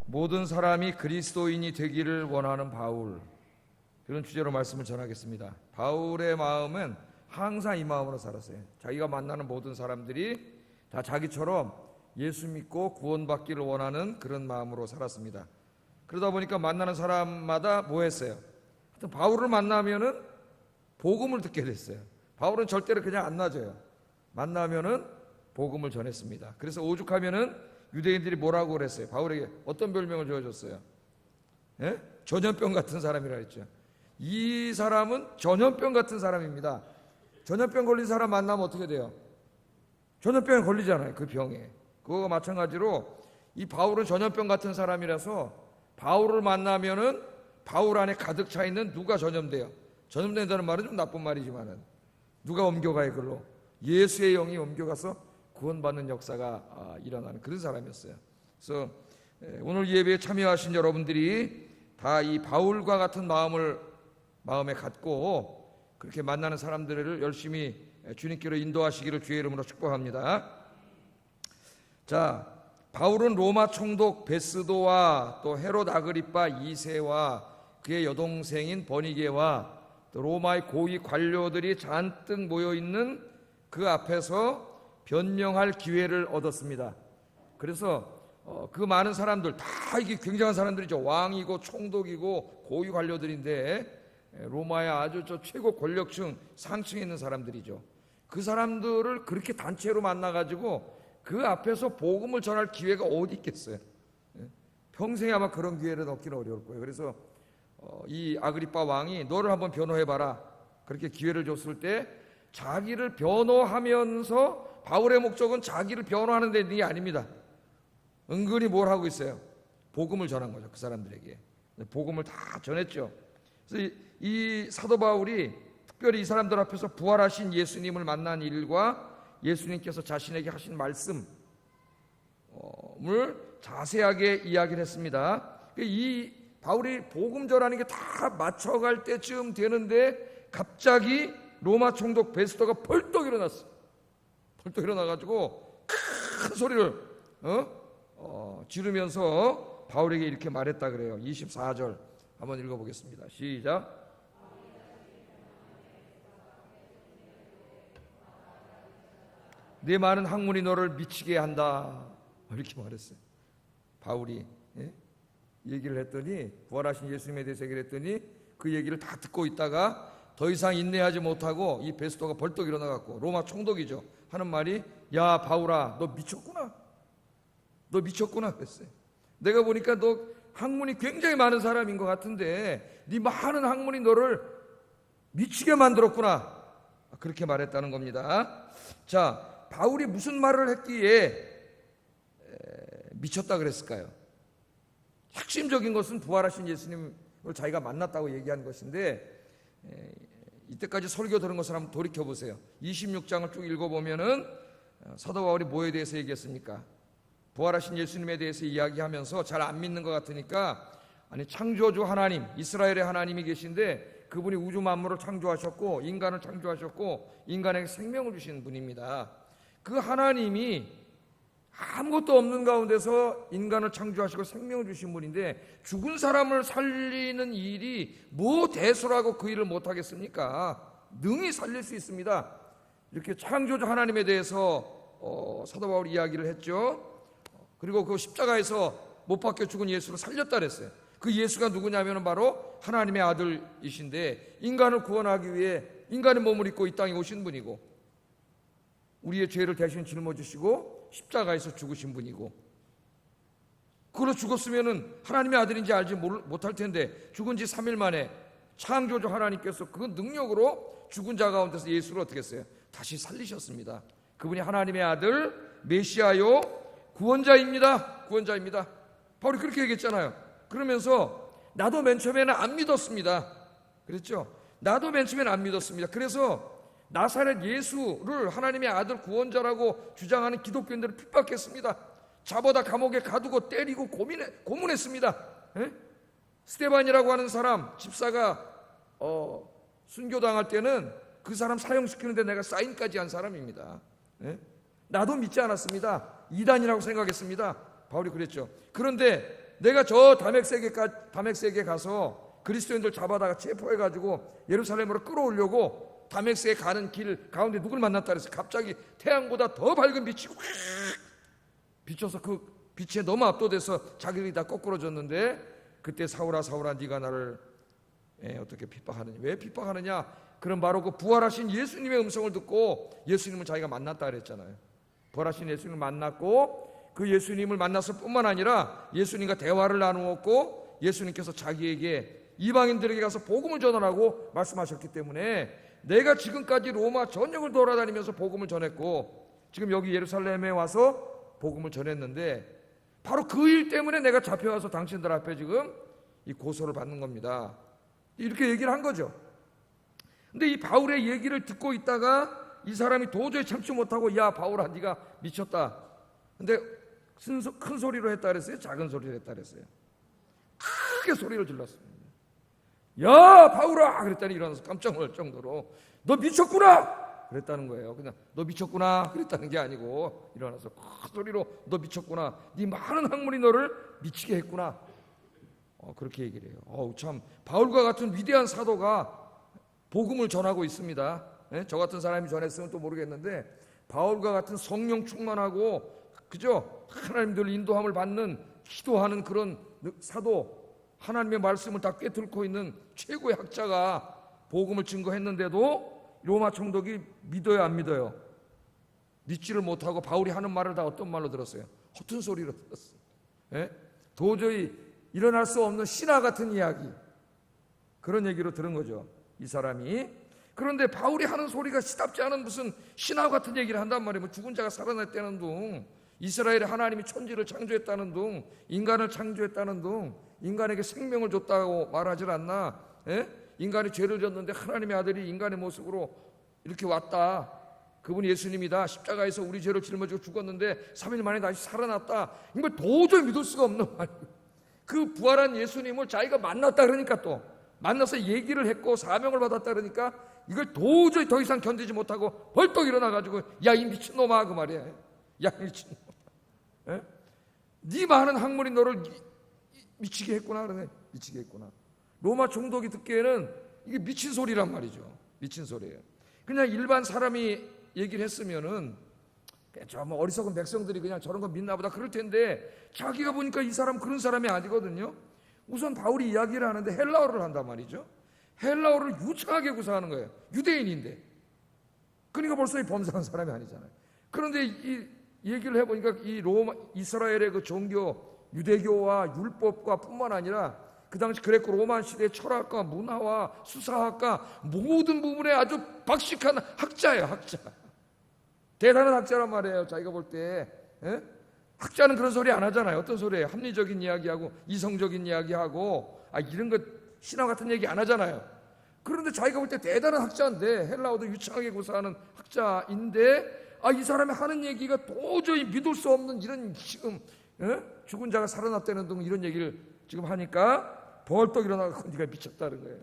모든 사람이 그리스도인이 되기를 원하는 바울, 그런 주제로 말씀을 전하겠습니다. 바울의 마음은 항상 이 마음으로 살았어요. 자기가 만나는 모든 사람들이 다 자기처럼 예수 믿고 구원받기를 원하는 그런 마음으로 살았습니다. 그러다 보니까 만나는 사람마다 뭐 했어요? 하여튼 바울을 만나면은 복음을 듣게 됐어요. 바울은 절대로 그냥 안 놔줘요. 만나면은 복음을 전했습니다. 그래서 오죽하면은 유대인들이 뭐라고 그랬어요? 바울에게 어떤 별명을 지어줬어요? 예? 전염병 같은 사람이라 했죠. 이 사람은 전염병 같은 사람입니다. 전염병 걸린 사람 만나면 어떻게 돼요? 전염병에 걸리잖아요. 그 병에. 그거와 마찬가지로 이 바울은 전염병 같은 사람이라서 바울을 만나면은 바울 안에 가득 차 있는 누가 전염돼요? 전염된다는 말은 좀 나쁜 말이지만은 누가 옮겨가요? 그걸로 예수의 영이 옮겨가서 구원받는 역사가 일어나는 그런 사람이었어요. 그래서 오늘 예배에 참여하신 여러분들이 다 이 바울과 같은 마음에 갖고 그렇게 만나는 사람들을 열심히 주님께로 인도하시기를 주의 이름으로 축복합니다. 자, 바울은 로마 총독 베스도와 또 헤롯 아그리파 2세와 그의 여동생인 버니게와 또 로마의 고위 관료들이 잔뜩 모여있는 그 앞에서 변명할 기회를 얻었습니다. 그래서 그 많은 사람들 다 이게 굉장한 사람들이죠. 왕이고 총독이고 고위 관료들인데 로마의 아주 최고 권력층 상층에 있는 사람들이죠. 그 사람들을 그렇게 단체로 만나가지고 그 앞에서 복음을 전할 기회가 어디 있겠어요? 평생에 아마 그런 기회를 얻기는 어려울 거예요. 그래서 이 아그리파 왕이 너를 한번 변호해봐라 그렇게 기회를 줬을 때 자기를 변호하면서 바울의 목적은 자기를 변호하는 데 아닙니다. 은근히 뭘 하고 있어요? 복음을 전한 거죠. 그 사람들에게 복음을 다 전했죠. 그래서 이 사도 바울이 특별히 이 사람들 앞에서 부활하신 예수님을 만난 일과 예수님께서 자신에게 하신 말씀을 자세하게 이야기를 했습니다. 이 바울이 복음 전하는 게 다 맞춰갈 때쯤 되는데 갑자기 로마 총독 베스도가 벌떡 일어났어. 벌떡 일어나가지고 큰 소리를 지르면서 바울에게 이렇게 말했다 그래요. 24절 한번 읽어보겠습니다. 시작. 내 많은 학문이 너를 미치게 한다 이렇게 말했어요. 바울이 얘기를 했더니 부활하신 예수님에 대해서 얘기를 했더니 그 얘기를 다 듣고 있다가 더 이상 인내하지 못하고 이 베스도가 벌떡 일어나갖고 로마 총독이죠. 하는 말이 야 바울아 너 미쳤구나. 너 미쳤구나 그랬어요. 내가 보니까 너 학문이 굉장히 많은 사람인 것 같은데 네 많은 학문이 너를 미치게 만들었구나. 그렇게 말했다는 겁니다. 자, 바울이 무슨 말을 했기에 미쳤다 그랬을까요? 핵심적인 것은 부활하신 예수님을 자기가 만났다고 얘기한 것인데 이때까지 설교 들은 것을 한번 돌이켜보세요. 26장을 쭉 읽어보면은 사도 바울이 뭐에 대해서 얘기했습니까? 부활하신 예수님에 대해서 이야기하면서 잘 안 믿는 것 같으니까 아니 창조주 하나님 이스라엘의 하나님이 계신데 그분이 우주 만물을 창조하셨고 인간을 창조하셨고 인간에게 생명을 주신 분입니다. 그 하나님이 아무것도 없는 가운데서 인간을 창조하시고 생명을 주신 분인데 죽은 사람을 살리는 일이 뭐 대수라고 그 일을 못하겠습니까? 능히 살릴 수 있습니다. 이렇게 창조주 하나님에 대해서 사도 바울이 이야기를 했죠. 그리고 그 십자가에서 못 박혀 죽은 예수를 살렸다 그랬어요. 그 예수가 누구냐면 바로 하나님의 아들이신데 인간을 구원하기 위해 인간의 몸을 입고 이 땅에 오신 분이고 우리의 죄를 대신 짊어지시고 십자가에서 죽으신 분이고 그걸로 죽었으면 하나님의 아들인지 알지 못할 텐데 죽은 지 3일 만에 창조주 하나님께서 그 능력으로 죽은 자 가운데서 예수를 어떻게 했어요? 다시 살리셨습니다. 그분이 하나님의 아들 메시아요 구원자입니다. 구원자입니다. 바울이 그렇게 얘기했잖아요. 그러면서 나도 맨 처음에는 안 믿었습니다. 그랬죠? 나도 맨 처음에는 안 믿었습니다. 그래서 나사렛 예수를 하나님의 아들 구원자라고 주장하는 기독교인들을 핍박했습니다. 잡아다 감옥에 가두고 때리고 고문했습니다. 스데반이라고 하는 사람 집사가 순교당할 때는 그 사람 사형시키는데 내가 사인까지 한 사람입니다. 나도 믿지 않았습니다. 이단이라고 생각했습니다. 바울이 그랬죠. 그런데 내가 저 다메섹에 가서 그리스도인들 잡아다가 체포해가지고 예루살렘으로 끌어오려고 다메섹에 가는 길 가운데 누굴 만났다 그랬어요. 갑자기 태양보다 더 밝은 빛이 확 비춰서 그 빛에 너무 압도돼서 자기들이 다 거꾸로졌는데, 그때 사울아 사울아 네가 나를 어떻게 핍박하느냐. 왜 핍박하느냐? 그럼 바로 그 부활하신 예수님의 음성을 듣고 예수님을 자기가 만났다 그랬잖아요. 부활하신 예수님을 만났고 그 예수님을 만났을 뿐만 아니라 예수님과 대화를 나누었고, 예수님께서 자기에게 이방인들에게 가서 복음을 전하라고 말씀하셨기 때문에 내가 지금까지 로마 전역을 돌아다니면서 복음을 전했고 지금 여기 예루살렘에 와서 복음을 전했는데, 바로 그 일 때문에 내가 잡혀와서 당신들 앞에 지금 이 고소를 받는 겁니다. 이렇게 얘기를 한 거죠. 근데 이 바울의 얘기를 듣고 있다가 이 사람이 도저히 참지 못하고, 야 바울아 네가 미쳤다. 근데 큰 소리로 했다 그랬어요? 작은 소리로 했다 그랬어요? 크게 소리를 질렀습니다. 야 바울아! 그랬더니 일어나서 깜짝 놀랄 정도로 너 미쳤구나! 그랬다는 거예요. 그냥 너 미쳤구나 그랬다는 게 아니고 일어나서 큰 소리로 너 미쳤구나, 네 많은 학문이 너를 미치게 했구나, 그렇게 얘기를 해요. 참 바울과 같은 위대한 사도가 복음을 전하고 있습니다. 저 같은 사람이 전했으면 또 모르겠는데, 바울과 같은 성령 충만하고 그죠? 하나님들 인도함을 받는 기도하는 그런 사도, 하나님의 말씀을 다 꿰뚫고 있는 최고의 학자가 복음을 증거했는데도 로마 총독이 믿어요 안 믿어요? 믿지를 못하고 바울이 하는 말을 다 어떤 말로 들었어요? 허튼 소리로 들었어요. 도저히 일어날 수 없는 신화 같은 이야기, 그런 얘기로 들은 거죠 이 사람이. 그런데 바울이 하는 소리가 시답지 않은 무슨 신화 같은 얘기를 한단 말이에요. 뭐 죽은 자가 살아났다는 둥, 이스라엘의 하나님이 천지를 창조했다는 둥, 인간을 창조했다는 둥, 인간에게 생명을 줬다고 말하질 않나? 인간이 죄를 졌는데 하나님의 아들이 인간의 모습으로 이렇게 왔다, 그분이 예수님이다, 십자가에서 우리 죄를 짊어지고 죽었는데 3일 만에 다시 살아났다. 이걸 도저히 믿을 수가 없는 말이에요. 그 부활한 예수님을 자기가 만났다 그러니까, 또 만나서 얘기를 했고 사명을 받았다 그러니까 이걸 도저히 더 이상 견디지 못하고 벌떡 일어나가지고 야 이 미친놈아, 그 말이야. 야 미친놈아, 네 많은 학문이 너를 미치게 했구나. 그러네. 미치게 했구나. 로마 총독이 듣기에는 이게 미친 소리란 말이죠. 미친 소리예요. 그냥 일반 사람이 얘기를 했으면은 뭐 어리석은 백성들이 그냥 저런 거 믿나 보다 그럴 텐데, 자기가 보니까 이 사람 그런 사람이 아니거든요. 우선 바울이 이야기를 하는데 헬라어를 한단 말이죠. 헬라어를 유창하게 구사하는 거예요. 유대인인데. 그러니까 벌써 범상한 사람이 아니잖아요. 그런데 이 얘기를 해보니까 이 로마 이스라엘의 그 종교, 유대교와 율법과 뿐만 아니라 그 당시 그레코 로마 시대의 철학과 문화와 수사학과 모든 부분에 아주 박식한 학자예요. 학자. 대단한 학자란 말이에요. 자기가 볼 때. 학자는 그런 소리 안 하잖아요. 어떤 소리예요? 합리적인 이야기하고 이성적인 이야기하고 이런 거 신화 같은 얘기 안 하잖아요. 그런데 자기가 볼 때 대단한 학자인데, 헬라어도 유창하게 구사하는 학자인데, 이 사람이 하는 얘기가 도저히 믿을 수 없는 이런, 지금 죽은 자가 살아났다는 등 이런 얘기를 지금 하니까 벌떡 일어나고 네가 미쳤다는 거예요.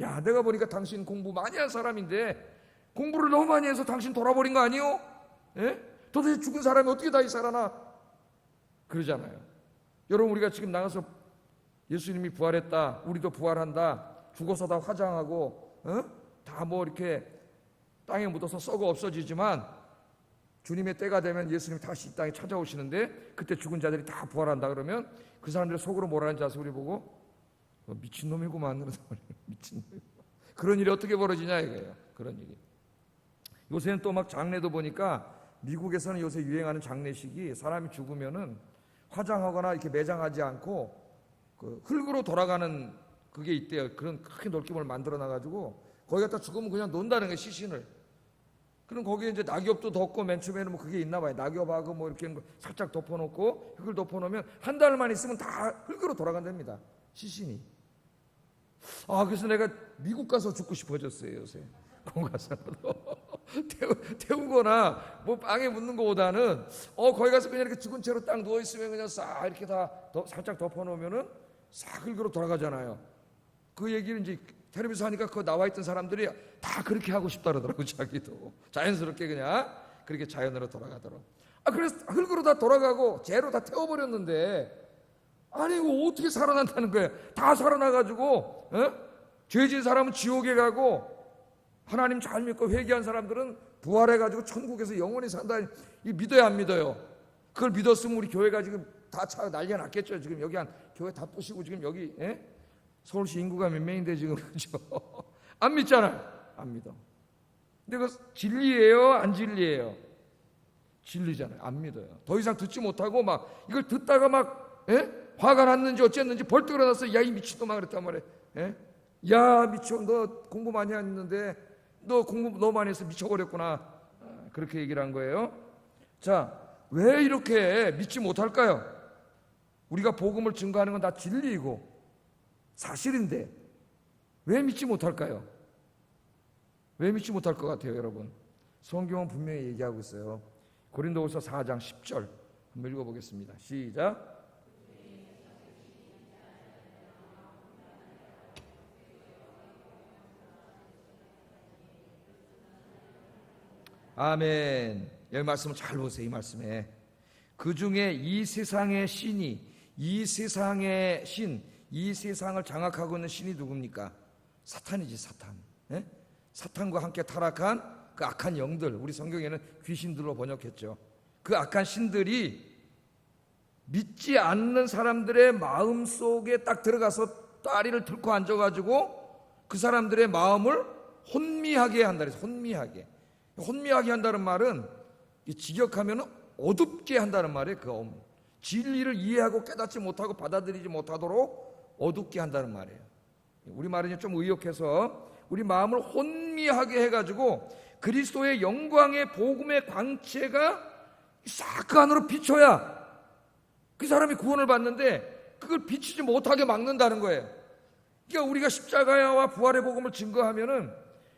야 내가 보니까 당신 공부 많이 한 사람인데 공부를 너무 많이 해서 당신 돌아버린 거 아니요? 도대체 죽은 사람이 어떻게 다시 살아나? 그러잖아요. 여러분, 우리가 지금 나가서 예수님이 부활했다, 우리도 부활한다, 죽어서 다 화장하고 다 뭐 이렇게 땅에 묻어서 썩어 없어지지만, 주님의 때가 되면 예수님이 다시 이 땅에 찾아오시는데 그때 죽은 자들이 다 부활한다 그러면 그 사람들이 속으로 뭐라는지 아세요? 우리 보고 미친놈이구만 그러는 말이에요. 미친놈. 그런 일이 어떻게 벌어지냐 이거예요. 그런 일이. 요새는 또 막 장례도 보니까 미국에서는 요새 유행하는 장례식이 사람이 죽으면은 화장하거나 이렇게 매장하지 않고 그 흙으로 돌아가는 그게 있대요. 그런 크게 놀이터를 만들어 놔가지고 거기 갖다 죽으면 그냥 논다는 거예요. 시신을. 그럼 거기에 이제 낙엽도 덮고, 맨 처음에는 뭐 그게 있나 봐요. 낙엽하고 뭐 이렇게 살짝 덮어놓고 흙을 덮어놓으면 한 달만 있으면 다 흙으로 돌아간답니다. 시신이. 그래서 내가 미국 가서 죽고 싶어졌어요. 요새. 거기 가서 태우거나 뭐 빵에 묻는 거보다는 거기 가서 그냥 이렇게 죽은 채로 딱 누워 있으면 그냥 싹 이렇게 다 살짝 덮어놓으면은 싹 흙으로 돌아가잖아요. 그 얘기를 이제 텔레비전 하니까 그 나와 있던 사람들이 다 그렇게 하고 싶다 그러더라고. 자기도 자연스럽게 그냥 그렇게 자연으로 돌아가더라고. 그래서 흙으로 다 돌아가고 재로 다 태워버렸는데 아니 이거 어떻게 살아난다는 거예요? 다 살아나가지고 죄진 사람은 지옥에 가고 하나님 잘 믿고 회개한 사람들은 부활해가지고 천국에서 영원히 산다. 이 믿어야 안 믿어요? 그걸 믿었으면 우리 교회가 지금 다 차 난리가 났겠죠. 지금 여기 한 교회 다 부시고 지금 여기 서울시 인구가 몇 명인데 지금 그죠? 안 믿잖아요. 안 믿어. 근데 그 진리예요? 안 진리예요? 진리잖아요. 안 믿어요. 더 이상 듣지 못하고 막 이걸 듣다가 막 화가 났는지 어쨌는지 벌떡 일어나서 야 이 미친놈아 그랬단 말이에요. 야 미쳐 너 공부 많이 했는데 너 공부 너무 많이 해서 미쳐버렸구나. 그렇게 얘기를 한 거예요. 자, 왜 이렇게 믿지 못할까요? 우리가 복음을 증거하는 건 다 진리이고 사실인데 왜 믿지 못할까요? 왜 믿지 못할 것 같아요, 여러분? 성경은 분명히 얘기하고 있어요. 고린도후서 4장 10절 한번 읽어보겠습니다. 시작. 아멘. 여기 말씀을 잘 보세요. 이 말씀에 그 중에 이 세상의 신이 이 세상의 신, 이 세상을 장악하고 있는 신이 누굽니까? 사탄이지. 사탄. 사탄과 함께 타락한 그 악한 영들, 우리 성경에는 귀신들로 번역했죠. 그 악한 신들이 믿지 않는 사람들의 마음 속에 딱 들어가서 다리를 들고 앉아가지고 그 사람들의 마음을 혼미하게 한다 그래서 혼미하게 한다는 말은 직역하면 어둡게 한다는 말이에요. 그 진리를 이해하고 깨닫지 못하고 받아들이지 못하도록 어둡게 한다는 말이에요. 우리말은 좀 의역해서 우리 마음을 혼미하게 해가지고 그리스도의 영광의 복음의 광채가 싹 그 안으로 비춰야 그 사람이 구원을 받는데 그걸 비치지 못하게 막는다는 거예요. 그러니까 우리가 십자가와 부활의 복음을 증거하면은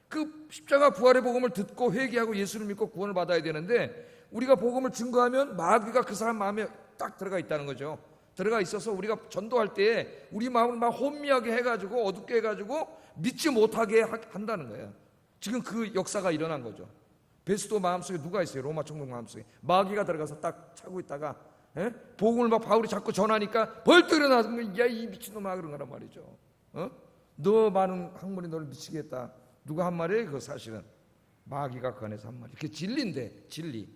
그 십자가 부활의 복음을 듣고 회개하고 예수를 믿고 구원을 받아야 되는데 우리가 복음을 증거하면 마귀가 그 사람 마음에 딱 들어가 있다는 거죠. 들어가 있어서 우리가 전도할 때 우리 마음을 막 혼미하게 해가지고 어둡게 해가지고 믿지 못하게 한다는 거예요. 지금 그 역사가 일어난 거죠. 베스도 마음속에 누가 있어요? 로마 총독 마음속에 마귀가 들어가서 딱 차고 있다가 복음을 막 바울이 자꾸 전하니까 벌떡 일어나서 야 이 미친놈아 그런 거란 말이죠. 너 많은 학문이 너를 미치겠다. 누가 한 말이에요? 그거 사실은 마귀가 그 안에서 한 말이에요. 그게 진리인데 진리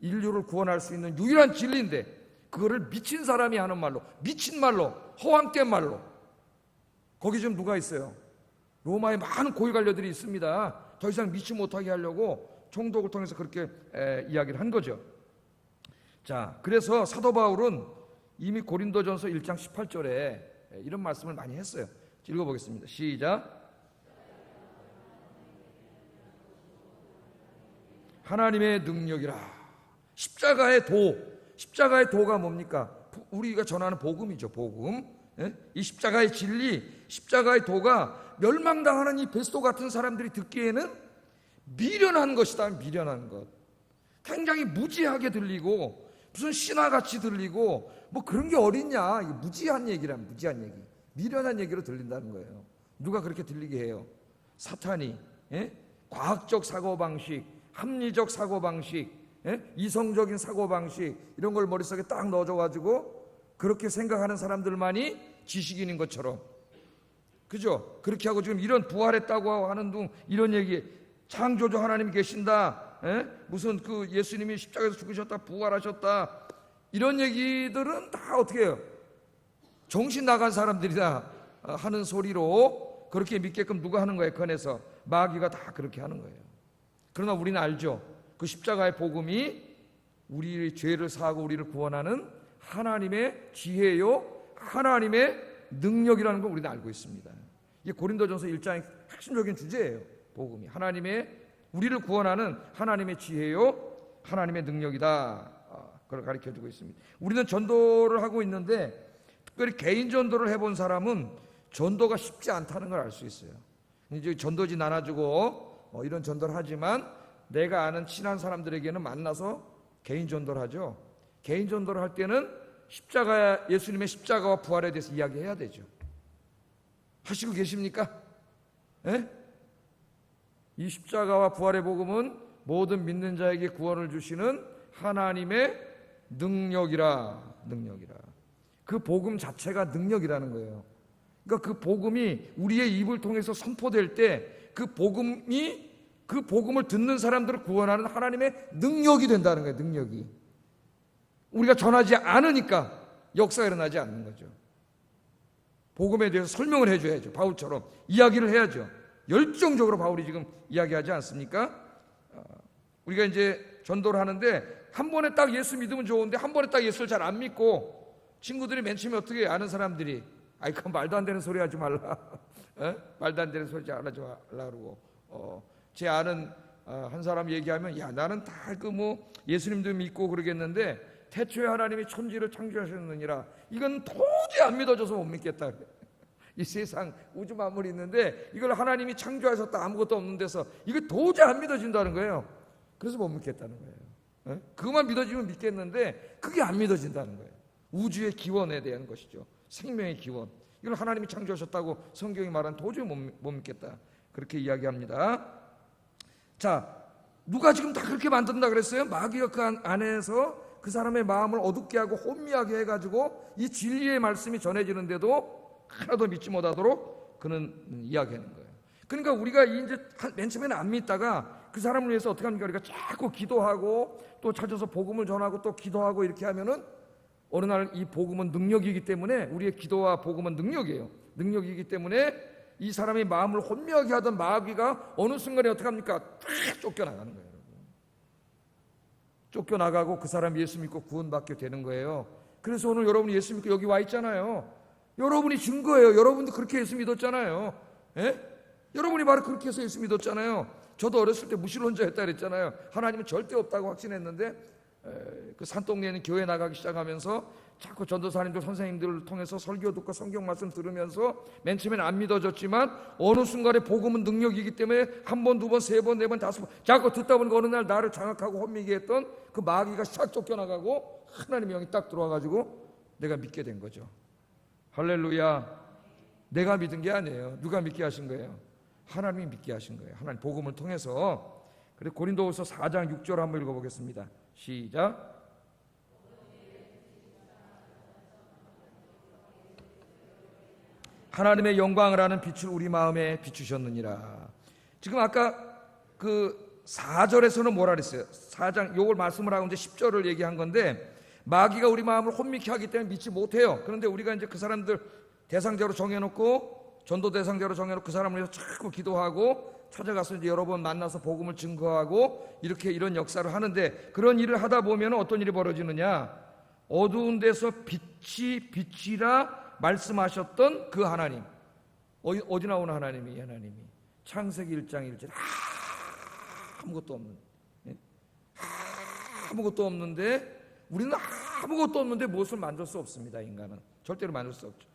인류를 구원할 수 있는 유일한 진리인데 그거를 미친 사람이 하는 말로 미친 말로 허황된 말로 거기 지금 누가 있어요? 로마에 많은 고위 관료들이 있습니다. 더 이상 믿지 못하게 하려고 총독을 통해서 그렇게 이야기를 한 거죠. 자, 그래서 사도 바울은 이미 고린도전서 1장 18절에 이런 말씀을 많이 했어요. 읽어보겠습니다. 시작. 하나님의 능력이라. 십자가의 도가 뭡니까? 우리가 전하는 복음이죠. 복음. 이 십자가의 진리, 십자가의 도가 멸망당하는 이 베스도 같은 사람들이 듣기에는 미련한 것이다. 미련한 것. 굉장히 무지하게 들리고 무슨 신화같이 들리고 뭐 그런 게 어딨냐. 무지한 얘기란 무지한 얘기. 미련한 얘기로 들린다는 거예요. 누가 그렇게 들리게 해요? 사탄이. 과학적 사고방식, 합리적 사고방식, 이성적인 사고방식 이런 걸 머릿속에 딱 넣어줘가지고 그렇게 생각하는 사람들만이 지식인인 것처럼 그죠? 그렇게 하고 지금 이런 부활했다고 하는 둥 이런 얘기 창조주 하나님이 계신다 무슨 그 예수님이 십자가에서 죽으셨다 부활하셨다 이런 얘기들은 다 어떻게 해요? 정신 나간 사람들이다 하는 소리로 그렇게 믿게끔 누가 하는 거예요? 건에서 마귀가 다 그렇게 하는 거예요. 그러나 우리는 알죠. 그 십자가의 복음이 우리의 죄를 사하고 우리를 구원하는 하나님의 지혜요 하나님의 능력이라는 걸 우리는 알고 있습니다. 이게 고린도전서 1장의 핵심적인 주제예요. 복음이 하나님의 우리를 구원하는 하나님의 지혜요 하나님의 능력이다. 그걸 가르쳐주고 있습니다. 우리는 전도를 하고 있는데 특별히 개인 전도를 해본 사람은 전도가 쉽지 않다는 걸 알 수 있어요. 이제 전도지 나눠주고 이런 전도를 하지만 내가 아는 친한 사람들에게는 만나서 개인 전도를 하죠. 개인 전도를 할 때는 예수님의 십자가와 부활에 대해서 이야기해야 되죠. 하시고 계십니까? 이 십자가와 부활의 복음은 모든 믿는 자에게 구원을 주시는 하나님의 능력이라. 그 복음 자체가 능력이라는 거예요. 그러니까 그 복음이 우리의 입을 통해서 선포될 때 그 복음이 그 복음을 듣는 사람들을 구원하는 하나님의 능력이 된다는 거예요. 능력이. 우리가 전하지 않으니까 역사가 일어나지 않는 거죠. 복음에 대해서 설명을 해줘야죠. 바울처럼 이야기를 해야죠. 열정적으로 바울이 지금 이야기하지 않습니까? 우리가 이제 전도를 하는데 한 번에 딱 예수 믿으면 좋은데 한 번에 딱 예수를 잘 안 믿고 친구들이 맨 처음에 어떻게 아는 사람들이 아이 그건 말도 안 되는 소리 하지 말라. 말도 안 되는 소리 하지 말라 그러고 제 아는 한 사람 얘기하면 야 나는 다 그 뭐 예수님도 믿고 그러겠는데 태초에 하나님이 천지를 창조하셨느니라 이건 도저히 안 믿어져서 못 믿겠다. 이 세상 우주 만물이 있는데 이걸 하나님이 창조하셨다 아무것도 없는 데서 이거 도저히 안 믿어진다는 거예요. 그래서 못 믿겠다는 거예요. 그것만 믿어지면 믿겠는데 그게 안 믿어진다는 거예요. 우주의 기원에 대한 것이죠. 생명의 기원. 이걸 하나님이 창조하셨다고 성경이 말한 도저히 못 믿겠다. 그렇게 이야기합니다. 자, 누가 지금 다 그렇게 만든다 그랬어요? 마귀가 그 안에서 그 사람의 마음을 어둡게 하고 혼미하게 해가지고 이 진리의 말씀이 전해지는데도 하나도 믿지 못하도록 그는 이야기하는 거예요. 그러니까 우리가 이제 맨 처음에는 안 믿다가 그 사람을 위해서 어떻게 합니까? 우리가 자꾸 기도하고 또 찾아서 복음을 전하고 또 기도하고 이렇게 하면은 어느 날 이 복음은 능력이기 때문에 우리의 기도와 복음은 능력이에요. 능력이기 때문에 이 사람의 마음을 혼미하게 하던 마귀가 어느 순간에 어떻게 합니까? 딱 쫓겨나가는 거예요. 쫓겨나가고 그 사람 예수 믿고 구원받게 되는 거예요. 그래서 오늘 여러분이 예수 믿고 여기 와 있잖아요. 여러분이 증거예요. 여러분도 그렇게 예수 믿었잖아요. 예? 여러분이 바로 그렇게 해서 예수 믿었잖아요. 저도 어렸을 때 무신론자였다 그랬잖아요. 하나님은 절대 없다고 확신했는데 그 산동네에 있는 교회 나가기 시작하면서 자꾸 전도사님들 선생님들을 통해서 설교 듣고 성경 말씀 들으면서 맨 처음에는 안 믿어졌지만 어느 순간에 복음은 능력이기 때문에 한 번, 두 번, 세 번, 네 번, 다섯 번 자꾸 듣다 보니까 어느 날 나를 장악하고 혼미게 했던 그 마귀가 싹 쫓겨나가고 하나님의 영이 딱 들어와가지고 내가 믿게 된 거죠. 할렐루야. 내가 믿은 게 아니에요. 누가 믿게 하신 거예요? 하나님이 믿게 하신 거예요. 하나님 복음을 통해서. 그래서 고린도후서 4장 6절 한번 읽어보겠습니다. 시작. 하나님의 영광을 아는 빛을 우리 마음에 비추셨느니라. 지금 아까 그 4절에서는 뭐라 그랬어요? 4장 요걸 말씀을 하고 이제 10절을 얘기한 건데 마귀가 우리 마음을 혼미케 하기 때문에 믿지 못해요. 그런데 우리가 이제 그 사람들 대상자로 정해놓고 전도 대상자로 정해놓고 그 사람을 위해서 자꾸 기도하고 찾아가서 이제 여러 번 만나서 복음을 증거하고 이렇게 이런 역사를 하는데 그런 일을 하다 보면 어떤 일이 벌어지느냐? 어두운 데서 빛이라 말씀하셨던 그 하나님. 어디 나오는 하나님이? 하나님이 창세기 1장 1절 아무것도 없는, 아무것도 없는데 우리는 아무것도 없는데 무엇을 만들 수 없습니다. 인간은 절대로 만들 수 없죠.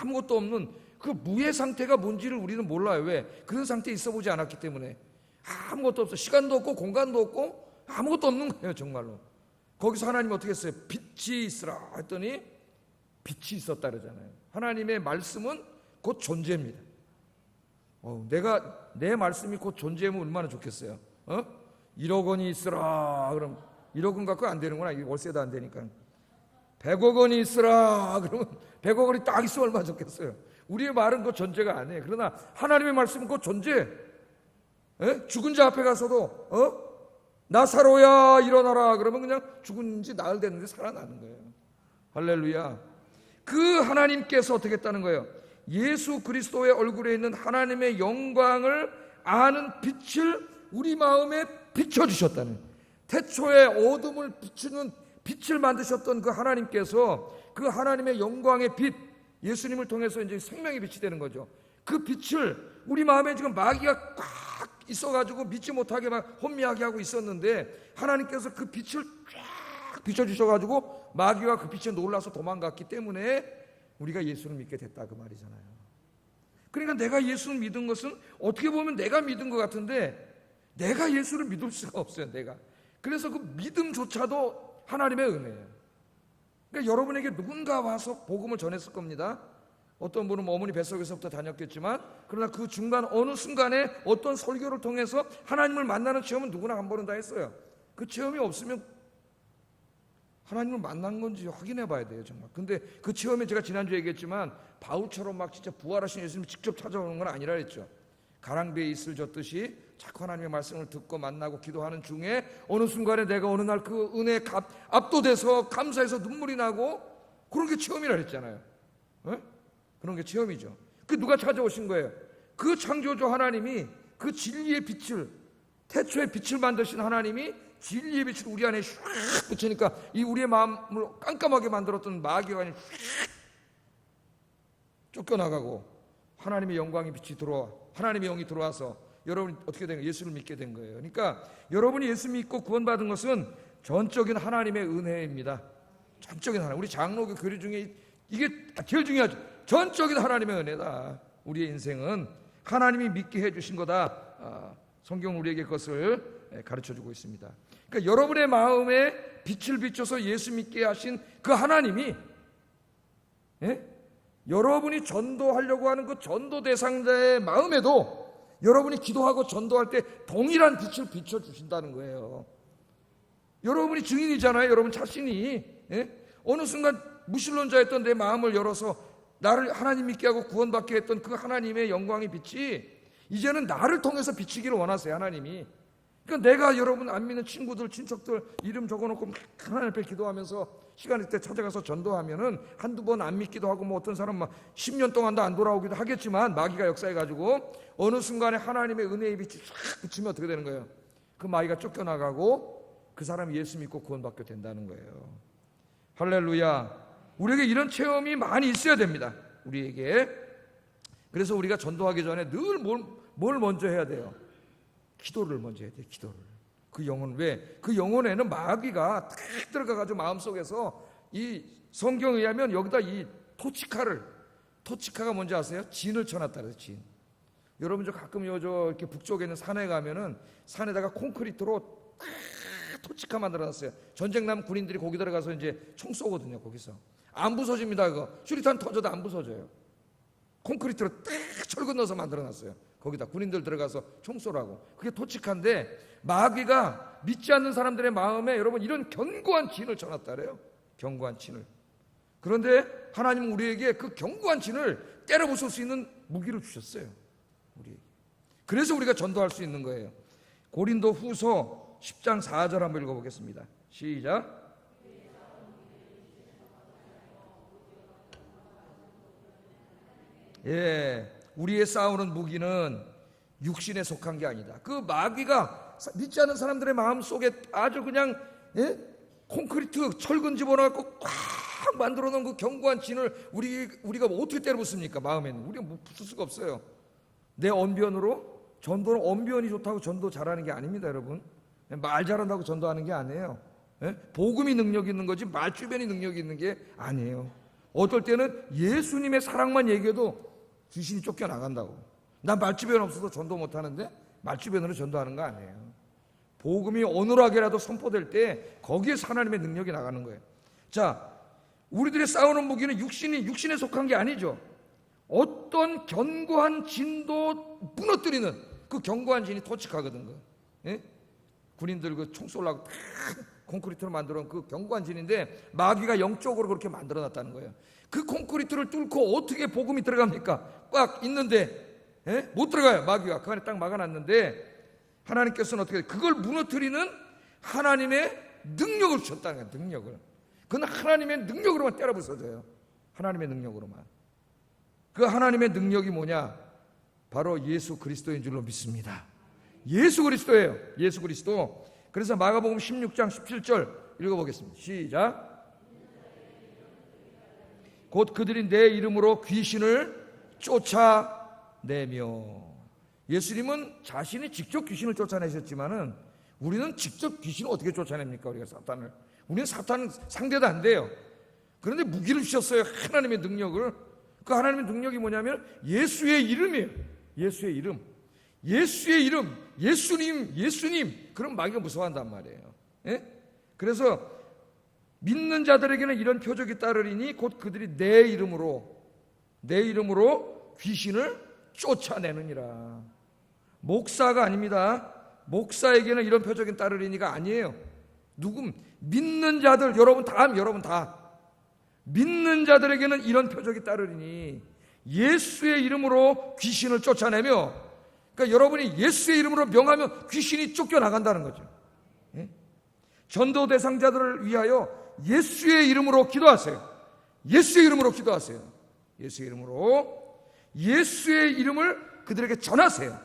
아무것도 없는 그 무의 상태가 뭔지를 우리는 몰라요. 왜? 그런 상태에 있어 보지 않았기 때문에. 아무것도 없어. 시간도 없고 공간도 없고 아무것도 없는 거예요. 정말로. 거기서 하나님이 어떻게 했어요? 빛이 있으라 했더니 빛이 있었다 그러잖아요. 하나님의 말씀은 곧 존재입니다. 내 말씀이 곧 존재면 얼마나 좋겠어요. 1억 원이 있으라 그럼 1억 원 갖고 안 되는구나. 이게 월세도 안 되니까. 100억 원이 있으라 그러면 100억 원이 딱 있으면 얼마나 좋겠어요. 우리의 말은 그 존재가 아니에요. 그러나 하나님의 말씀은 그 존재. 죽은 자 앞에 가서도 나사로야 일어나라 그러면 그냥 죽은 지 나흘 됐는데 살아나는 거예요. 할렐루야. 그 하나님께서 어떻게 했다는 거예요? 예수 그리스도의 얼굴에 있는 하나님의 영광을 아는 빛을 우리 마음에 비춰주셨다는 거예요. 태초에 어둠을 비추는 빛을 만드셨던 그 하나님께서 그 하나님의 영광의 빛, 예수님을 통해서 이제 생명의 빛이 되는 거죠. 그 빛을 우리 마음에 지금 마귀가 꽉 있어가지고 믿지 못하게 막 혼미하게 하고 있었는데 하나님께서 그 빛을 쫙 비춰주셔가지고 마귀가 그 빛에 놀라서 도망갔기 때문에 우리가 예수를 믿게 됐다 그 말이잖아요. 그러니까 내가 예수를 믿은 것은 어떻게 보면 내가 믿은 것 같은데 내가 예수를 믿을 수가 없어요. 내가. 그래서 그 믿음조차도 하나님의 은혜예요. 그러니까 여러분에게 누군가 와서 복음을 전했을 겁니다. 어떤 분은 어머니 뱃속에서부터 다녔겠지만 그러나 그 중간 어느 순간에 어떤 설교를 통해서 하나님을 만나는 체험은 누구나 한 번은 다 했어요. 그 체험이 없으면 하나님을 만난 건지 확인해 봐야 돼요, 정말. 근데 그 체험에 제가 지난주에 얘기했지만 바울처럼 막 진짜 부활하신 예수님이 직접 찾아오는 건 아니라 그랬죠. 가랑비에 이슬 졌듯이 자꾸 하나님의 말씀을 듣고 만나고 기도하는 중에 어느 순간에 내가 어느 날 그 은혜에 압도돼서 감사해서 눈물이 나고 그런 게 체험이라 그랬잖아요. 그런 게 체험이죠. 그 누가 찾아오신 거예요? 그 창조주 하나님이 그 진리의 빛을, 태초에 빛을 만드신 하나님이 진리의 빛을 우리 안에 슉 붙이니까 이 우리의 마음을 깜깜하게 만들었던 마귀가 슉 쫓겨나가고 하나님의 영광의 빛이 들어와, 하나님의 영이 들어와서 여러분이 어떻게 된 거예요? 예수를 믿게 된 거예요. 그러니까 여러분이 예수 믿고 구원받은 것은 전적인 하나님의 은혜입니다. 전적인 하나님. 우리 장로교 교리 중에 이게 제일 중요하죠. 전적인 하나님의 은혜다. 우리의 인생은 하나님이 믿게 해주신 거다. 성경은 우리에게 그것을 가르쳐주고 있습니다. 그러니까 여러분의 마음에 빛을 비춰서 예수 믿게 하신 그 하나님이 여러분이 전도하려고 하는 그 전도 대상자의 마음에도 여러분이 기도하고 전도할 때 동일한 빛을 비춰주신다는 거예요. 여러분이 증인이잖아요. 여러분 자신이 어느 순간 무신론자였던 내 마음을 열어서 나를 하나님 믿게 하고 구원받게 했던 그 하나님의 영광의 빛이 이제는 나를 통해서 비치기를 원하세요. 하나님이. 그러니까 내가 여러분 안 믿는 친구들, 친척들 이름 적어놓고 하나님 앞에 기도하면서 시간 있을 때 찾아가서 전도하면은 한두 번 안 믿기도 하고 뭐 어떤 사람은 막 10년 동안도 안 돌아오기도 하겠지만 마귀가 역사해가지고 어느 순간에 하나님의 은혜의 빛이 쫙 비치면 어떻게 되는 거예요? 그 마귀가 쫓겨나가고 그 사람이 예수 믿고 구원받게 된다는 거예요. 할렐루야. 우리에게 이런 체험이 많이 있어야 됩니다. 우리에게. 그래서 우리가 전도하기 전에 늘 뭘 먼저 해야 돼요? 기도를 먼저 해야 돼요. 기도를. 그 영혼, 왜? 그 영혼에는 마귀가 탁 들어가가지고 마음속에서 이 성경에 의하면 여기다 이 토치카가 뭔지 아세요? 진을 쳐놨다 그래요. 진. 여러분 저 가끔 이렇게 북쪽에 있는 산에 가면은 산에다가 콘크리트로 토치카 만들어놨어요. 전쟁 남 군인들이 거기 들어가서 이제 총 쏘거든요. 거기서 안 부서집니다. 그거 수리탄 터져도 안 부서져요. 콘크리트로 딱 철근 넣어서 만들어놨어요. 거기다 군인들 들어가서 총 쏘라고. 그게 토치카인데 마귀가 믿지 않는 사람들의 마음에 여러분 이런 견고한 진을 쳐놨다 그래요. 견고한 진을. 그런데 하나님은 우리에게 그 견고한 진을 때려 부술 수 있는 무기를 주셨어요. 그래서 우리가 전도할 수 있는 거예요. 고린도 후서 10장 4절 한번 읽어보겠습니다. 시작. 우리의 싸우는 무기는 육신에 속한 게 아니다. 그 마귀가 믿지 않는 사람들의 마음 속에 아주 그냥 콘크리트 철근 집어넣고 꽉 만들어 놓은 그 견고한 진을 우리가 어떻게 때려 붙습니까? 마음에는 우리가 뭐 붙을 수가 없어요. 내 언변으로. 전도는 언변이 좋다고 전도 잘하는 게 아닙니다. 여러분 말 잘한다고 전도하는 게 아니에요. 복음이 능력이 있는 거지 말주변이 능력이 있는 게 아니에요. 어떨 때는 예수님의 사랑만 얘기해도 귀신이 쫓겨나간다고. 난 말주변 없어서 전도 못하는데 말주변으로 전도하는 거 아니에요. 복음이 어눌하게라도 선포될 때 거기에서 하나님의 능력이 나가는 거예요. 자, 우리들의 싸우는 무기는 육신에 속한 게 아니죠. 어떤 견고한 진도 무너뜨리는 그 견고한 진이 토치카거든. 군인들 그 총 쏠라고 콘크리트로 만들어놓은 그 견고한 진인데 마귀가 영적으로 그렇게 만들어놨다는 거예요. 그 콘크리트를 뚫고 어떻게 복음이 들어갑니까? 꽉 있는데 못 들어가요. 마귀가 그 안에 딱 막아놨는데 하나님께서는 어떻게 그걸 무너뜨리는 하나님의 능력을 주셨다는 거예요. 능력을. 그건 하나님의 능력으로만 때려 부서져요. 하나님의 능력으로만. 그 하나님의 능력이 뭐냐? 바로 예수 그리스도인 줄로 믿습니다. 예수 그리스도예요. 예수 그리스도. 그래서 마가복음 16장 17절 읽어보겠습니다. 시작. 곧 그들이 내 이름으로 귀신을 쫓아내며. 예수님은 자신이 직접 귀신을 쫓아내셨지만은 우리는 직접 귀신을 어떻게 쫓아냅니까? 우리가 사탄을. 우리는 사탄은 상대도 안 돼요. 그런데 무기를 주셨어요. 하나님의 능력을. 그 하나님의 능력이 뭐냐면 예수의 이름이에요. 예수의 이름. 예수의 이름. 예수님. 그럼 마귀가 무서워한단 말이에요. 그래서 믿는 자들에게는 이런 표적이 따르리니 곧 그들이 내 이름으로 귀신을 쫓아내느니라. 목사가 아닙니다. 목사에게는 이런 표적이 따르리니가 아니에요. 누구 믿는 자들, 여러분 다 믿는 자들에게는 이런 표적이 따르리니 예수의 이름으로 귀신을 쫓아내며, 그러니까 여러분이 예수의 이름으로 명하면 귀신이 쫓겨나간다는 거죠. 예? 전도 대상자들을 위하여 예수의 이름으로 기도하세요. 예수의 이름으로 기도하세요. 예수의 이름으로, 예수의 이름을 그들에게 전하세요.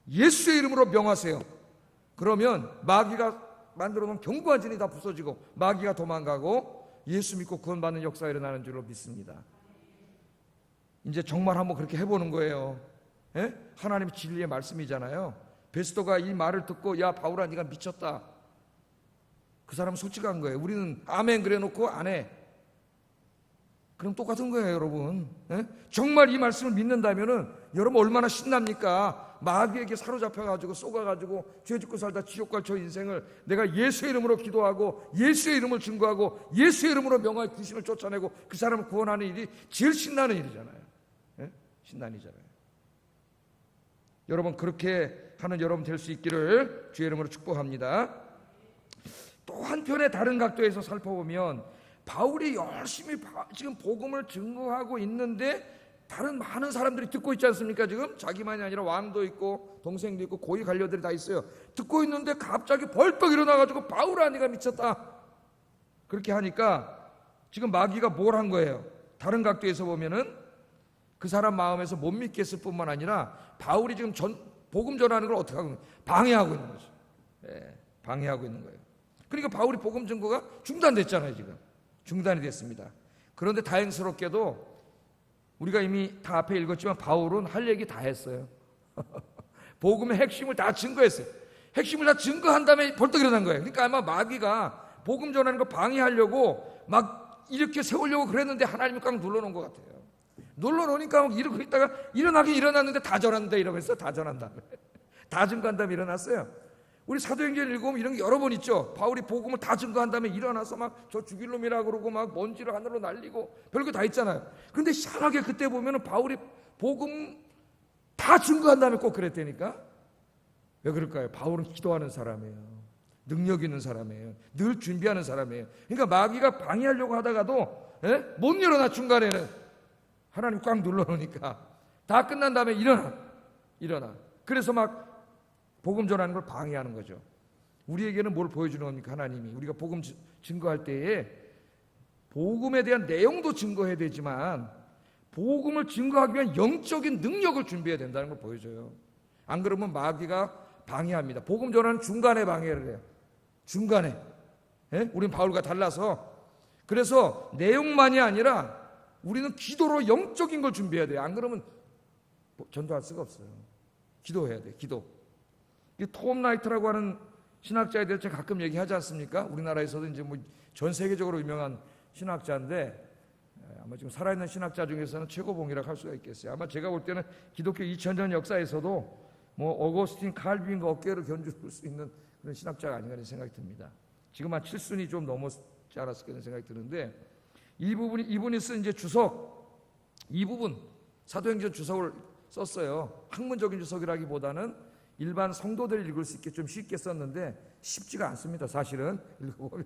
예수의 이름으로 명하세요. 그러면 마귀가 만들어 놓은 견고한 진이 다 부서지고 마귀가 도망가고 예수 믿고 구원받는 역사가 일어나는 줄로 믿습니다. 이제 정말 한번 그렇게 해보는 거예요. 예? 하나님의 진리의 말씀이잖아요. 베스도가 이 말을 듣고, 야 바울아 네가 미쳤다. 그 사람은 솔직한 거예요. 우리는 아멘 그래 놓고 안 해. 그럼 똑같은 거예요, 여러분. 예? 정말 이 말씀을 믿는다면은 여러분 얼마나 신납니까? 마귀에게 사로잡혀가지고 쏘가가지고 죄 짓고 살다 지옥 갈 저 인생을 내가 예수의 이름으로 기도하고 예수의 이름을 증거하고 예수의 이름으로 명하여 귀신을 쫓아내고 그 사람을 구원하는 일이 제일 신나는 일이잖아요. 예? 신나는 일이잖아요. 여러분 그렇게 하는 여러분 될 수 있기를 주의 이름으로 축복합니다. 또 한편의 다른 각도에서 살펴보면 바울이 열심히 지금 복음을 증거하고 있는데 다른 많은 사람들이 듣고 있지 않습니까? 지금 자기만이 아니라 왕도 있고 동생도 있고 고위 관료들이 다 있어요. 듣고 있는데 갑자기 벌떡 일어나가지고 바울아 네가 미쳤다 그렇게 하니까 지금 마귀가 뭘 한 거예요? 다른 각도에서 보면은 그 사람 마음에서 못 믿겠을 뿐만 아니라 바울이 지금 복음 전하는 걸 어떻게 하고 있는 거예요? 방해하고 있는 거죠. 예, 방해하고 있는 거예요. 그러니까 바울이 복음 증거가 중단됐잖아요. 지금 중단이 됐습니다. 그런데 다행스럽게도 우리가 이미 다 앞에 읽었지만 바울은 할 얘기 다 했어요. 복음의 핵심을 다 증거했어요. 핵심을 다 증거한 다음에 벌떡 일어난 거예요. 그러니까 아마 마귀가 복음 전하는 거 방해하려고 막 이렇게 세우려고 그랬는데 하나님이 꽉 눌러놓은 것 같아요. 눌러놓으니까 막 이러고 있다가 일어나긴 일어났는데 다 전한다 이러면서 다 전한다. 다 증거한 다음에 일어났어요. 우리 사도행전 읽어보면 이런 게 여러 번 있죠. 바울이 복음을 다 증거한 다음에 일어나서 막 저 죽일 놈이라 그러고 막 먼지를 하늘로 날리고 별거 다 있잖아요. 그런데 이상하게 그때 보면은 바울이 복음 다 증거한 다음에 꼭 그랬다니까. 왜 그럴까요? 바울은 기도하는 사람이에요. 능력 있는 사람이에요. 늘 준비하는 사람이에요. 그러니까 마귀가 방해하려고 하다가도 못 일어나. 중간에는 하나님 꽉 눌러놓으니까 다 끝난 다음에 일어나. 그래서 막 복음 전하는 걸 방해하는 거죠. 우리에게는 뭘 보여주는 겁니까? 하나님이 우리가 복음 증거할 때에 복음에 대한 내용도 증거해야 되지만 복음을 증거하기 위한 영적인 능력을 준비해야 된다는 걸 보여줘요. 안 그러면 마귀가 방해합니다. 복음 전하는 중간에 방해를 해요. 중간에. 우린 바울과 달라서 그래서 내용만이 아니라 우리는 기도로 영적인 걸 준비해야 돼요. 안 그러면 전도할 수가 없어요. 기도해야 돼요. 기도. 이 톰 라이트라고 하는 신학자에 대해서 제가 가끔 얘기하지 않습니까? 우리나라에서도 이제 뭐 전 세계적으로 유명한 신학자인데 아마 지금 살아있는 신학자 중에서는 최고봉이라고 할 수가 있겠어요. 아마 제가 볼 때는 기독교 2000년 역사에서도 뭐 어거스틴, 칼빈과 어깨를 견줄 수 있는 그런 신학자가 아닌가 하는 생각이 듭니다. 지금 한 7순이 좀 넘었지 않았을까 하는 생각이 드는데 이분이 쓴 이제 주석 이 부분 사도행전 주석을 썼어요. 학문적인 주석이라기보다는 일반 성도들이 읽을 수 있게 좀 쉽게 썼는데 쉽지가 않습니다. 사실은 읽어보면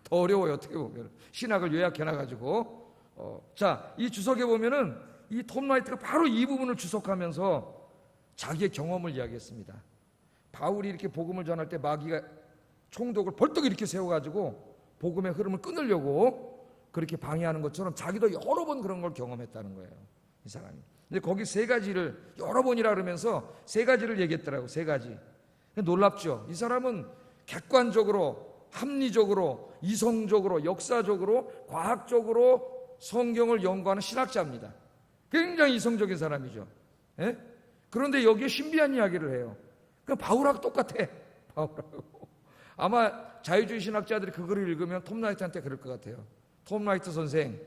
더 어려워요. 어떻게 보면 신학을 요약해놔가지고 자, 이 주석에 보면은 이 톰 라이트가 바로 이 부분을 주석하면서 자기의 경험을 이야기했습니다. 바울이 이렇게 복음을 전할 때 마귀가 총독을 벌떡 이렇게 세워가지고 복음의 흐름을 끊으려고 그렇게 방해하는 것처럼 자기도 여러 번 그런 걸 경험했다는 거예요. 이 사람이. 근데 거기 세 가지를 여러 번이라 그러면서 세 가지를 얘기했더라고. 세 가지. 놀랍죠. 이 사람은 객관적으로, 합리적으로, 이성적으로, 역사적으로, 과학적으로 성경을 연구하는 신학자입니다. 굉장히 이성적인 사람이죠. 예? 그런데 여기에 신비한 이야기를 해요. 그러니까 바울하고 똑같아. 바울하고. 아마 자유주의 신학자들이 그 글을 읽으면 톰 라이트한테 그럴 것 같아요. 톰 라이트 선생,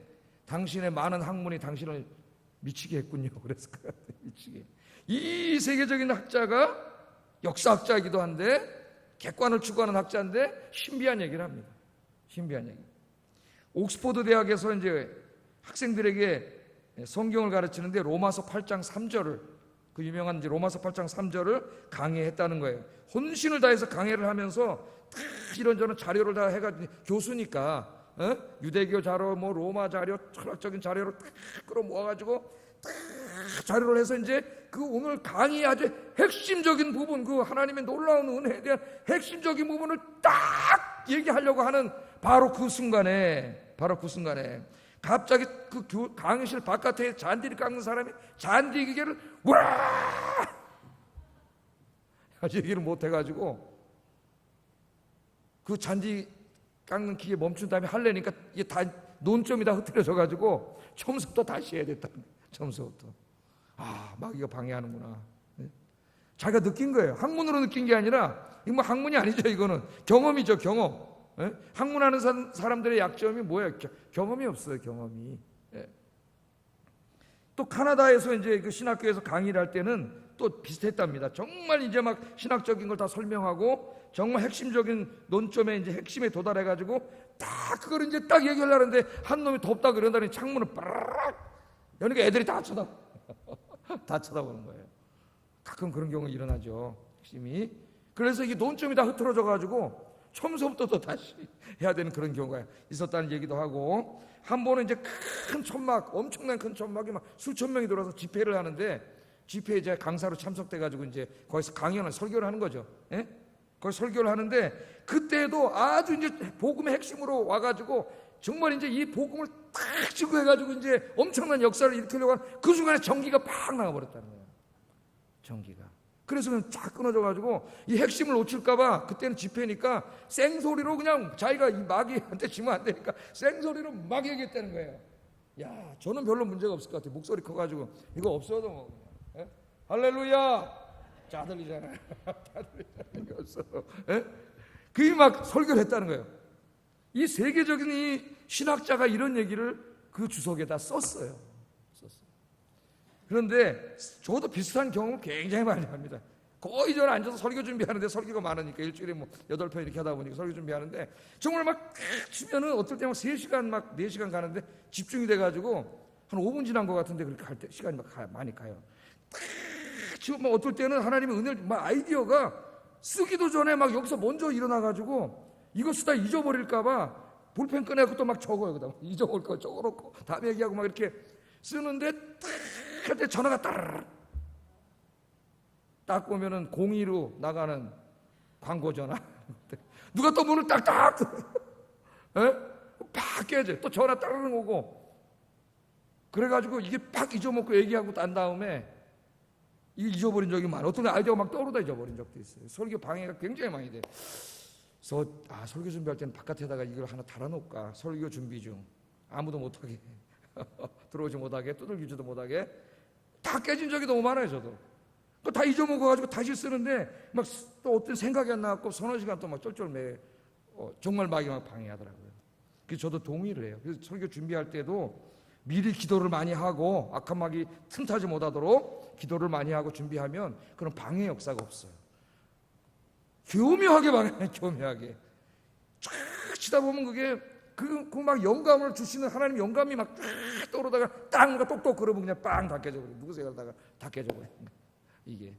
당신의 많은 학문이 당신을 미치게 했군요. 그랬을 것 같아요. 미치게. 이 세계적인 학자가 역사학자이기도 한데 객관을 추구하는 학자인데 신비한 얘기를 합니다. 신비한 얘기. 옥스퍼드 대학에서 이제 학생들에게 성경을 가르치는데 로마서 8장 3절을 그 유명한 이제 로마서 8장 3절을 강해했다는 거예요. 혼신을 다해서 강해를 하면서 다 이런저런 자료를 다 해가지고 교수니까 유대교 자료, 뭐 로마 자료, 철학적인 자료를 다 끌어모아가지고 다 자료를 해서 이제 그 오늘 강의 아주 핵심적인 부분, 그 하나님의 놀라운 은혜에 대한 핵심적인 부분을 딱 얘기하려고 하는 바로 그 순간에 갑자기 그 강의실 바깥에 잔디를 깎는 사람이 잔디 기계를 와 얘기를 못 해가지고 그 잔디 깎는 기계 멈춘 다음에 하려니까 이게 다 논점이 다 흐트러져가지고 처음부터 다시 해야 됐다. 처음부터. 마귀가 방해하는구나. 자기가 느낀 거예요. 학문으로 느낀 게 아니라, 이거 뭐 학문이 아니죠. 이거는 경험이죠. 경험. 학문하는 사람들의 약점이 뭐예요? 경험이 없어요. 경험이. 또 카나다에서 이제 그 신학교에서 강의를 할 때는 또 비슷했답니다. 정말 이제 막 신학적인 걸 다 설명하고 정말 핵심적인 논점에 이제 핵심에 도달해가지고 딱 그걸 이제 딱 얘기하려는데 한 놈이 덥다 그런다니 창문을 빠르락 여니까 애들이 다 쳐다보는 거예요. 가끔 그런 경우가 일어나죠. 핵심이. 그래서 이게 논점이 다 흐트러져가지고 처음부터 또 다시 해야 되는 그런 경우가 있었다는 얘기도 하고, 한 번은 이제 큰 천막, 엄청난 큰 천막이 막 수천 명이 들어와서 집회를 하는데, 집회에 이제 강사로 참석돼가지고 이제 거기서 강연을 설교를 하는 거죠. 거기 설교를 하는데, 그때도 아주 이제 복음의 핵심으로 와가지고 정말 이제 이 복음을 딱 쥐고 해가지고 이제 엄청난 역사를 일으키려고 하는 그 순간에 전기가 팍 나가버렸다는 거예요. 전기가. 그래서 그냥 쫙 끊어져가지고 이 핵심을 놓칠까봐 그때는 집회니까 생소리로 그냥 자기가 이 마귀한테 지면 안 되니까 생소리로 막 얘기했다는 거예요. 야, 저는 별로 문제가 없을 것 같아요. 목소리 커가지고 이거 없어도 뭐 그냥. 할렐루야! 다 들리잖아요. 다 들리잖아요. 이거 없어도. 그게 막 설교를 했다는 거예요. 이 세계적인 이 신학자가 이런 얘기를 그 주석에다 썼어요. 그런데 저도 비슷한 경험을 굉장히 많이 합니다. 거의 저는 앉아서 설교 준비하는데, 설교가 많으니까 일주일에 뭐 8편 이렇게 하다 보니까 설교 준비하는데 정말 막 치면은 어떨 때 막 3시간 막 4시간 가는데 집중이 돼가지고 한 5분 지난 것 같은데 그렇게 갈 때 시간이 막 많이 가요. 지금 막 어떨 때는 하나님의 은혜를 막 아이디어가 쓰기도 전에 막 여기서 먼저 일어나가지고 이거 쓰다 잊어버릴까봐 볼펜 꺼내고 또 막 적어요. 그다음 잊어버릴 거 적어놓고 다음에 얘기하고 막 이렇게 쓰는데 그때 전화가 따르르 딱 보면은 02로 나가는 광고 전화. 누가 또 문을 딱딱 팍 깨져. 또 전화 따르르 오고. 그래가지고 이게 팍 잊어먹고 얘기하고 난 다음에 이 잊어버린 적이 많아. 어떤 아이디어가 막 떠오르다 잊어버린 적도 있어요. 설교 방해가 굉장히 많이 돼. 그래서 설교 준비할 때는 바깥에다가 이걸 하나 달아놓을까. 설교 준비 중 아무도 못하게 들어오지 못하게 두들기지도 못하게. 다 깨진 적이 너무 많아요. 저도 다 잊어먹어가지고 다시 쓰는데 막 또 어떤 생각이 안 나갖고 서너 시간 또 막 쫄쫄매 정말 마귀가 방해하더라고요. 그래서 저도 동의를 해요. 그래서 설교 준비할 때도 미리 기도를 많이 하고 악한 마귀 틈타지 못하도록 기도를 많이 하고 준비하면 그런 방해 역사가 없어요. 교묘하게 방해해요. 교묘하게 쫙 치다 보면 그게 그 막 영감을 주시는 하나님 영감이 막 떠오르다가 땅 똑똑 그러면 그냥 빵 다 깨져버려요. 누구세요? 그러다가 다 깨져버려요. 이게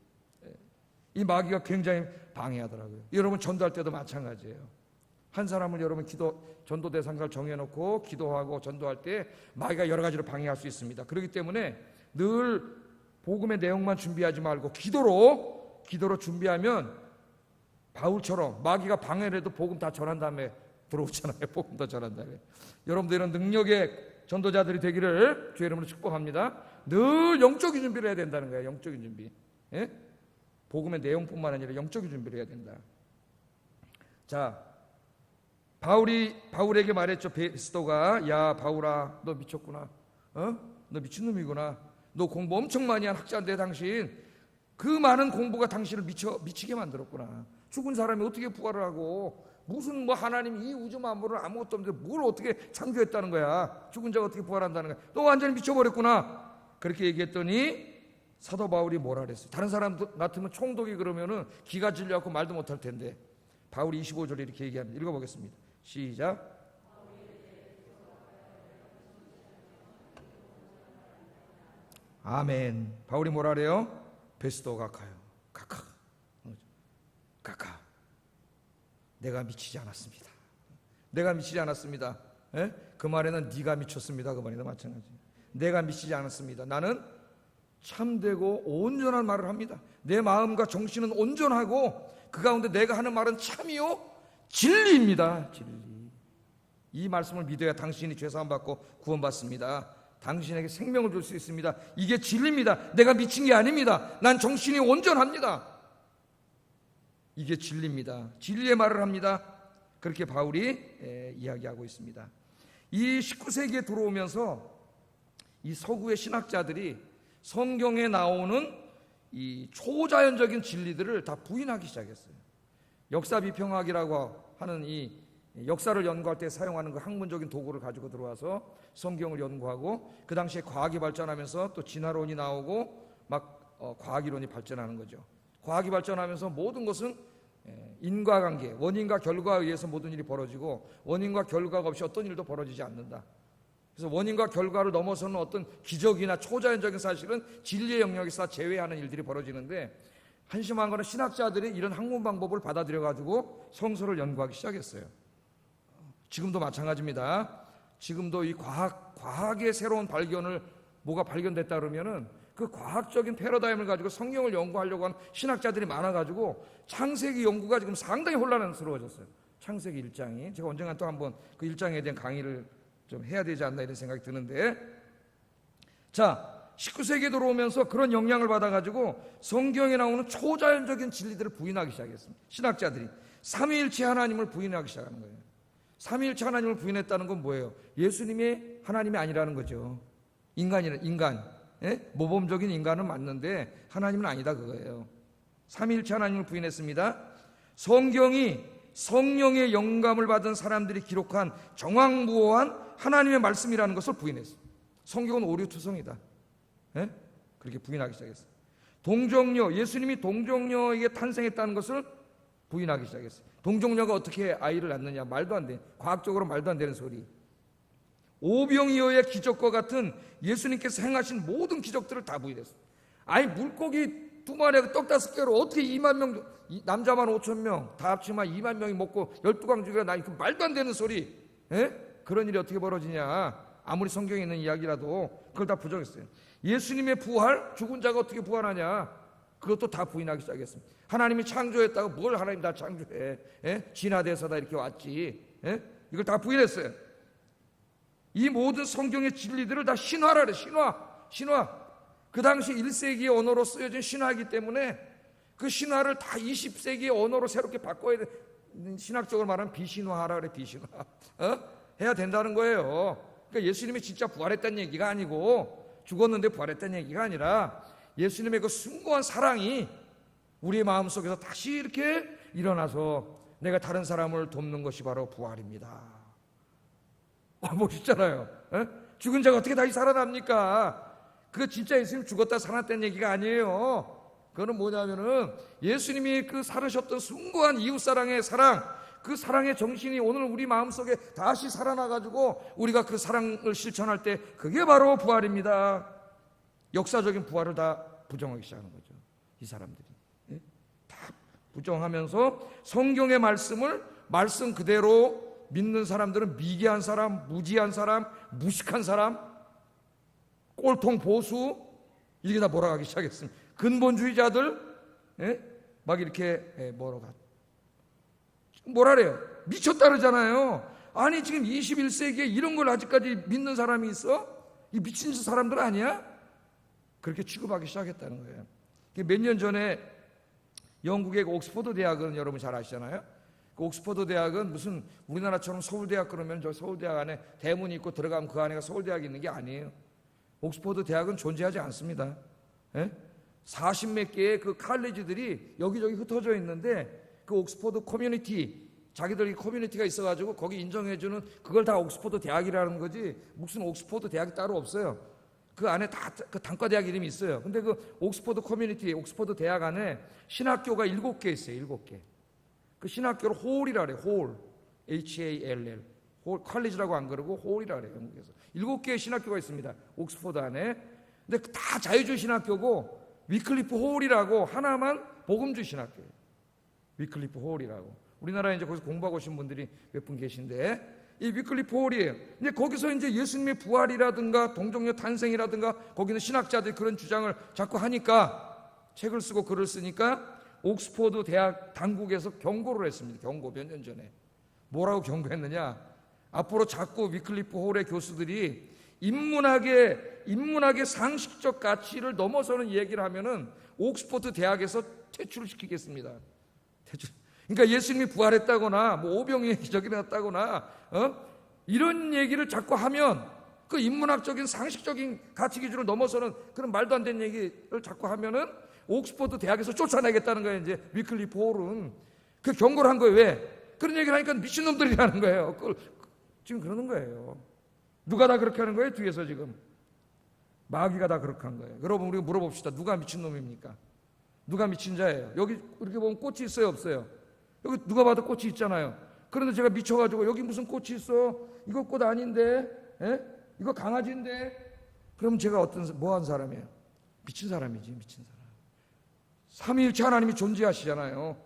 이 마귀가 굉장히 방해하더라고요. 여러분 전도할 때도 마찬가지예요. 한 사람을 여러분 전도 대상자를 정해놓고 기도하고 전도할 때 마귀가 여러 가지로 방해할 수 있습니다. 그렇기 때문에 늘 복음의 내용만 준비하지 말고 기도로 준비하면 바울처럼 마귀가 방해를 해도 복음 다 전한 다음에 들어오잖아요. 복음 다 전한 다음에. 여러분들 이런 능력의 전도자들이 되기를 주의 이름으로 축복합니다. 늘 영적인 준비를 해야 된다는 거예요. 영적인 준비. 복음의 내용뿐만 아니라 영적인 준비를 해야 된다. 자, 바울에게 말했죠. 베스도가 야 바울아 너 미쳤구나. 너 미친놈이구나. 너 공부 엄청 많이 한 학자인데 당신 그 많은 공부가 당신을 미치게 만들었구나. 죽은 사람이 어떻게 부활을 하고 무슨 뭐 하나님이 이 우주 만물을 아무것도 없는데 뭘 어떻게 창조했다는 거야. 죽은 자가 어떻게 부활한다는 거야. 너 완전히 미쳐버렸구나. 그렇게 얘기했더니 사도 바울이 뭐라 그랬어요. 다른 사람 같으면 총독이 그러면은 기가 질려갖고 말도 못할 텐데 바울이 25절에 이렇게 얘기합니다. 읽어보겠습니다. 시작. 아멘. 바울이 뭐라 그래요? 베스도 가카요. 가카. 내가 미치지 않았습니다. 내가 미치지 않았습니다. 예? 그 말에는 네가 미쳤습니다. 그 말이나 마찬가지. 내가 미치지 않았습니다. 나는 참되고 온전한 말을 합니다. 내 마음과 정신은 온전하고 그 가운데 내가 하는 말은 참이요 진리입니다. 진리. 이 말씀을 믿어야 당신이 죄사함 받고 구원받습니다. 당신에게 생명을 줄 수 있습니다. 이게 진리입니다. 내가 미친 게 아닙니다. 난 정신이 온전합니다. 이게 진리입니다. 진리의 말을 합니다. 그렇게 바울이 이야기하고 있습니다. 이 19세기에 들어오면서 이 서구의 신학자들이 성경에 나오는 이 초자연적인 진리들을 다 부인하기 시작했어요. 역사 비평학이라고 하는 이 역사를 연구할 때 사용하는 그 학문적인 도구를 가지고 들어와서 성경을 연구하고, 그 당시에 과학이 발전하면서 또 진화론이 나오고 막 과학이론이 발전하는 거죠. 과학이 발전하면서 모든 것은 인과관계, 원인과 결과에 의해서 모든 일이 벌어지고 원인과 결과가 없이 어떤 일도 벌어지지 않는다. 그래서 원인과 결과를 넘어서는 어떤 기적이나 초자연적인 사실은 진리의 영역에서 제외하는 일들이 벌어지는데, 한심한 거는 신학자들이 이런 학문 방법을 받아들여 가지고 성서를 연구하기 시작했어요. 지금도 마찬가지입니다. 지금도 이 과학의 새로운 발견을 뭐가 발견됐다 그러면은 그 과학적인 패러다임을 가지고 성경을 연구하려고 하는 신학자들이 많아가지고 창세기 연구가 지금 상당히 혼란스러워졌어요. 창세기 1장이 제가 언젠가 또 한번 그 1장에 대한 강의를 좀 해야 되지 않나 이런 생각이 드는데, 자 19세기에 들어오면서 그런 영향을 받아가지고 성경에 나오는 초자연적인 진리들을 부인하기 시작했습니다. 신학자들이 삼위일체 하나님을 부인하기 시작하는 거예요. 삼위일체 하나님을 부인했다는 건 뭐예요? 예수님이 하나님이 아니라는 거죠. 인간 모범적인 인간은 맞는데 하나님은 아니다 그거예요. 삼위일체 하나님을 부인했습니다. 성경이 성령의 영감을 받은 사람들이 기록한 정확무오한 하나님의 말씀이라는 것을 부인했어요. 성경은 오류투성이다. 그렇게 부인하기 시작했어요. 동정녀, 예수님이 동정녀에게 탄생했다는 것을 부인하기 시작했어요. 동정녀가 어떻게 아이를 낳느냐, 말도 안 돼. 과학적으로 말도 안 되는 소리. 오병이어의 기적과 같은 예수님께서 행하신 모든 기적들을 다 부인했어요. 아니 물고기 2마리에 떡 5개로 어떻게 2만 명, 남자만 5천 명 다 합치면 2만 명이 먹고 12광주가 나 그 말도 안 되는 소리. 그런 일이 어떻게 벌어지냐. 아무리 성경에 있는 이야기라도 그걸 다 부정했어요. 예수님의 부활, 죽은 자가 어떻게 부활하냐, 그것도 다 부인하기 시작했습니다. 하나님이 창조했다고 뭘 하나님 다 창조해? 진화돼서 다 이렇게 왔지. 이걸 다 부인했어요. 이 모든 성경의 진리들을 다 신화라 그래. 신화. 그 당시 1세기의 언어로 쓰여진 신화이기 때문에 그 신화를 다 20세기의 언어로 새롭게 바꿔야 돼. 신학적으로 말하면 비신화하라 그래. 비신화. 해야 된다는 거예요. 그러니까 예수님이 진짜 부활했다는 얘기가 아니고, 죽었는데 부활했다는 얘기가 아니라 예수님의 그 숭고한 사랑이 우리의 마음속에서 다시 이렇게 일어나서 내가 다른 사람을 돕는 것이 바로 부활입니다. 멋있잖아요. 죽은 자가 어떻게 다시 살아납니까? 그거 진짜 예수님 죽었다 살아났다는 얘기가 아니에요. 그거는 뭐냐면은 예수님이 그 살으셨던 숭고한 이웃사랑의 사랑, 그 사랑의 정신이 오늘 우리 마음속에 다시 살아나가지고 우리가 그 사랑을 실천할 때 그게 바로 부활입니다. 역사적인 부활을 다 부정하기 시작하는 거죠. 이 사람들이 다 부정하면서 성경의 말씀을 말씀 그대로 믿는 사람들은 미개한 사람, 무지한 사람, 무식한 사람, 꼴통 보수, 이게 다 몰아가기 시작했습니다. 근본주의자들 막 이렇게 뭐라래요? 미쳤다 그러잖아요. 아니 지금 21세기에 이런 걸 아직까지 믿는 사람이 있어? 이 미친 사람들 아니야? 그렇게 취급하기 시작했다는 거예요. 몇 년 전에 영국의 옥스퍼드 대학은 여러분 잘 아시잖아요. 그 옥스퍼드 대학은 무슨 우리나라처럼 서울대학 그러면 저 서울대학 안에 대문이 있고 들어가면 그 안에가 서울대학이 있는 게 아니에요. 옥스퍼드 대학은 존재하지 않습니다. 40몇 개의 그 칼리지들이 여기저기 흩어져 있는데 그 옥스퍼드 커뮤니티, 자기들이 커뮤니티가 있어가지고 거기 인정해주는 그걸 다 옥스퍼드 대학이라는 거지 무슨 옥스퍼드 대학이 따로 없어요. 그 안에 다 그 단과대학 이름이 있어요. 근데 그 옥스퍼드 커뮤니티, 옥스퍼드 대학 안에 신학교가 7개 있어요. 7개. 그 신학교를 홀이라 그래요. 홀. H-A-L-L. 홀, 컬리지라고 안 그러고 홀이라 그래요. 영국에서. 7개의 신학교가 있습니다. 옥스퍼드 안에. 근데 다 자유주의 신학교고 위클리프 홀이라고 하나만 복음주 신학교예요. 위클리프 홀이라고. 우리나라에 이제 거기서 공부하고 오신 분들이 몇 분 계신데, 이 위클리프 홀이에요. 근데 거기서 이제 예수님의 부활이라든가 동정녀 탄생이라든가 거기는 신학자들이 그런 주장을 자꾸 하니까 책을 쓰고 글을 쓰니까 옥스퍼드 대학 당국에서 경고를 했습니다. 경고 몇 년 전에. 뭐라고 경고했느냐? 앞으로 자꾸 위클리프 홀의 교수들이 인문학의 상식적 가치를 넘어서는 얘기를 하면은 옥스퍼드 대학에서 퇴출을 시키겠습니다. 그러니까 예수님이 부활했다거나 뭐 오병이의 기적이 났다거나 이런 얘기를 자꾸 하면 그 인문학적인 상식적인 가치 기준을 넘어서는 그런 말도 안 되는 얘기를 자꾸 하면은 옥스퍼드 대학에서 쫓아내겠다는 거예요. 이제 위클리프 홀은 그 경고를 한 거예요. 왜? 그런 얘기를 하니까 미친놈들이라는 거예요. 지금 그러는 거예요. 누가 다 그렇게 하는 거예요? 뒤에서 지금 마귀가 다 그렇게 한 거예요. 여러분, 우리가 물어봅시다. 누가 미친놈입니까? 누가 미친 자예요? 여기 이렇게 보면 꽃이 있어요, 없어요? 여기 누가 봐도 꽃이 있잖아요. 그런데 제가 미쳐가지고 여기 무슨 꽃이 있어? 이거 꽃 아닌데? 이거 강아지인데? 그럼 제가 뭐한 사람이에요? 미친 사람이지, 미친 사람. 삼위일체 하나님이 존재하시잖아요.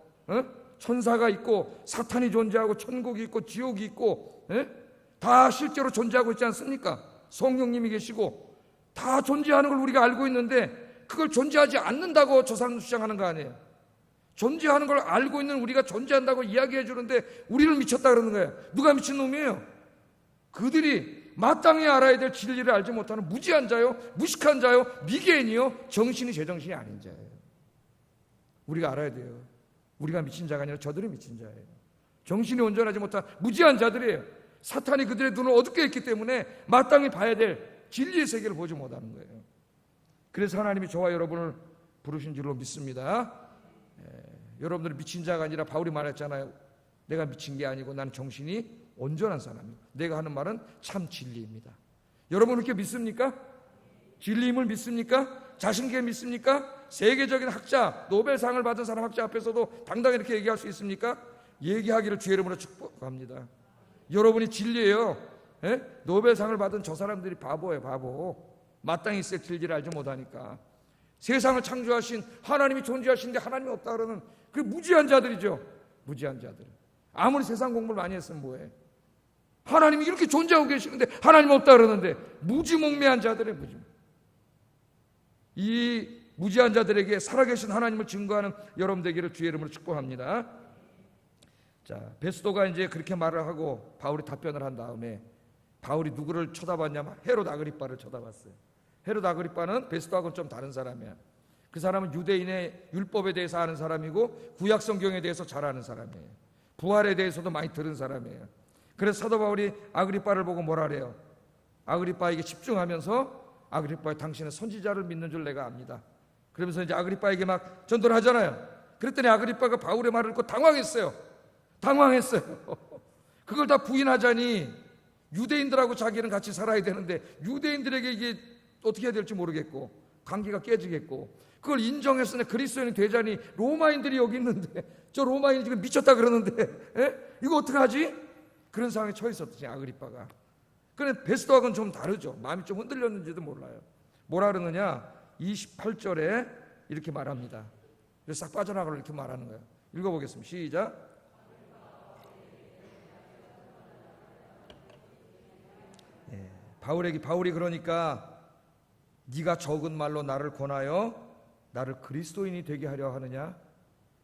천사가 있고 사탄이 존재하고 천국이 있고 지옥이 있고 다 실제로 존재하고 있지 않습니까? 성령님이 계시고 다 존재하는 걸 우리가 알고 있는데 그걸 존재하지 않는다고 저 사람 주장하는 거 아니에요? 존재하는 걸 알고 있는 우리가 존재한다고 이야기해 주는데 우리를 미쳤다 그러는 거예요. 누가 미친 놈이에요? 그들이 마땅히 알아야 될 진리를 알지 못하는 무지한 자요, 무식한 자요, 미개인이요, 정신이 제정신이 아닌 자예요. 우리가 알아야 돼요. 우리가 미친 자가 아니라 저들이 미친 자예요. 정신이 온전하지 못한 무지한 자들이에요. 사탄이 그들의 눈을 어둡게 했기 때문에 마땅히 봐야 될 진리의 세계를 보지 못하는 거예요. 그래서 하나님이 저와 여러분을 부르신 줄로 믿습니다. 여러분들이 미친 자가 아니라 바울이 말했잖아요. 내가 미친 게 아니고 나는 정신이 온전한 사람이고 내가 하는 말은 참 진리입니다. 여러분 그렇게 믿습니까? 진리임을 믿습니까? 자신있게 믿습니까? 세계적인 학자, 노벨상을 받은 사람 학자 앞에서도 당당히 이렇게 얘기할 수 있습니까? 얘기하기를 주의 이름으로 축복합니다. 여러분이 진리예요. 노벨상을 받은 저 사람들이 바보예요, 바보. 마땅히 있을 진리를 알지 못하니까. 세상을 창조하신 하나님이 존재하시는데 하나님이 없다 그러는 그 무지한 자들이죠. 무지한 자들. 아무리 세상 공부를 많이 했으면 뭐해. 하나님이 이렇게 존재하고 계시는데 하나님 없다 그러는데 무지몽매한 자들의 무지. 이 무지한 자들에게 살아계신 하나님을 증거하는 여러분 되기를 주의 이름으로 축복합니다. 자, 베스도가 이제 그렇게 말을 하고 바울이 답변을 한 다음에 바울이 누구를 쳐다봤냐면 헤롯 아그리빠를 쳐다봤어요. 헤롯 아그리빠는 베스도하고는 좀 다른 사람이야. 그 사람은 유대인의 율법에 대해서 아는 사람이고 구약 성경에 대해서 잘 아는 사람이에요. 부활에 대해서도 많이 들은 사람이에요. 그래서 사도 바울이 아그리빠를 보고 뭐라 그래요? 아그리빠에게 집중하면서 아그리빠, 당신은 선지자를 믿는 줄 내가 압니다. 그러면서 이제 아그리빠에게 막 전도를 하잖아요. 그랬더니 아그리빠가 바울의 말을 듣고 당황했어요. 그걸 다 부인하자니 유대인들하고 자기는 같이 살아야 되는데 유대인들에게 이게 어떻게 해야 될지 모르겠고 관계가 깨지겠고 그걸 인정했으니 그리스도인이 되자니 로마인들이 여기 있는데 저 로마인이 지금 미쳤다 그러는데 이거 어떡하지? 그런 상황에 처했었지 아그리빠가. 그런데 베스도하고는 좀 다르죠. 마음이 좀 흔들렸는지도 몰라요. 뭐라 그러느냐 28절에 이렇게 말합니다. 싹 빠져나가려 이렇게 말하는 거예요. 읽어보겠습니다. 시작. 바울이 그러니까 네가 적은 말로 나를 권하여 나를 그리스도인이 되게 하려 하느냐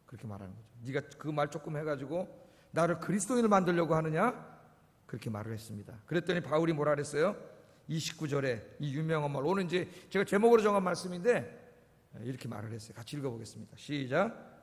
그렇게 말하는 거죠. 네가 그 말 조금 해가지고 나를 그리스도인을 만들려고 하느냐 그렇게 말을 했습니다. 그랬더니 바울이 뭐라 그랬어요? 29절에 이 유명한 말, 오늘 이제 제가 제목으로 정한 말씀인데 이렇게 말을 했어요. 같이 읽어보겠습니다. 시작.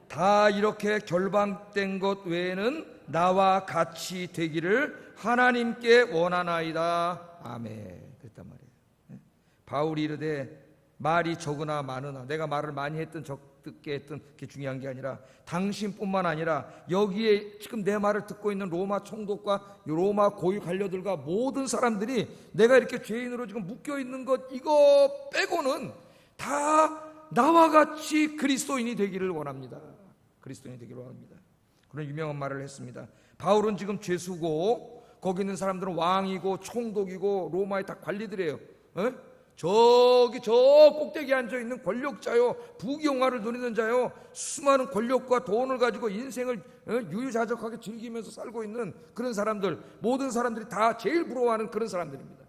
다 이렇게 결방된 것 외에는 나와 같이 되기를 하나님께 원하나이다. 아멘. 그랬단 말이에요. 바울이 이르되 말이 적으나 많으나, 내가 말을 많이 했든 적게 했든 그게 중요한 게 아니라 당신뿐만 아니라 여기에 지금 내 말을 듣고 있는 로마 총독과 로마 고위 관료들과 모든 사람들이 내가 이렇게 죄인으로 지금 묶여 있는 것 이거 빼고는 다 나와 같이 그리스도인이 되기를 원합니다. 그리스도인이 되기를 원합니다. 그런 유명한 말을 했습니다. 바울은 지금 죄수고 거기 있는 사람들은 왕이고 총독이고 로마의 다 관리들이에요. 저기 저 꼭대기에 앉아있는 권력자요, 부귀영화를 누리는 자요, 수많은 권력과 돈을 가지고 인생을 유유자적하게 즐기면서 살고 있는 그런 사람들, 모든 사람들이 다 제일 부러워하는 그런 사람들입니다.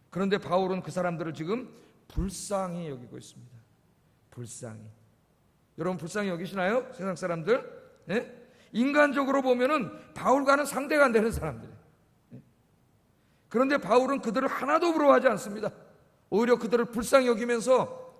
그런데 바울은 그 사람들을 지금 불쌍히 여기고 있습니다. 불쌍히. 여러분 불쌍히 여기시나요? 세상 사람들? 인간적으로 보면은 바울과는 상대가 안 되는 사람들이에요. 그런데 바울은 그들을 하나도 부러워하지 않습니다. 오히려 그들을 불쌍히 여기면서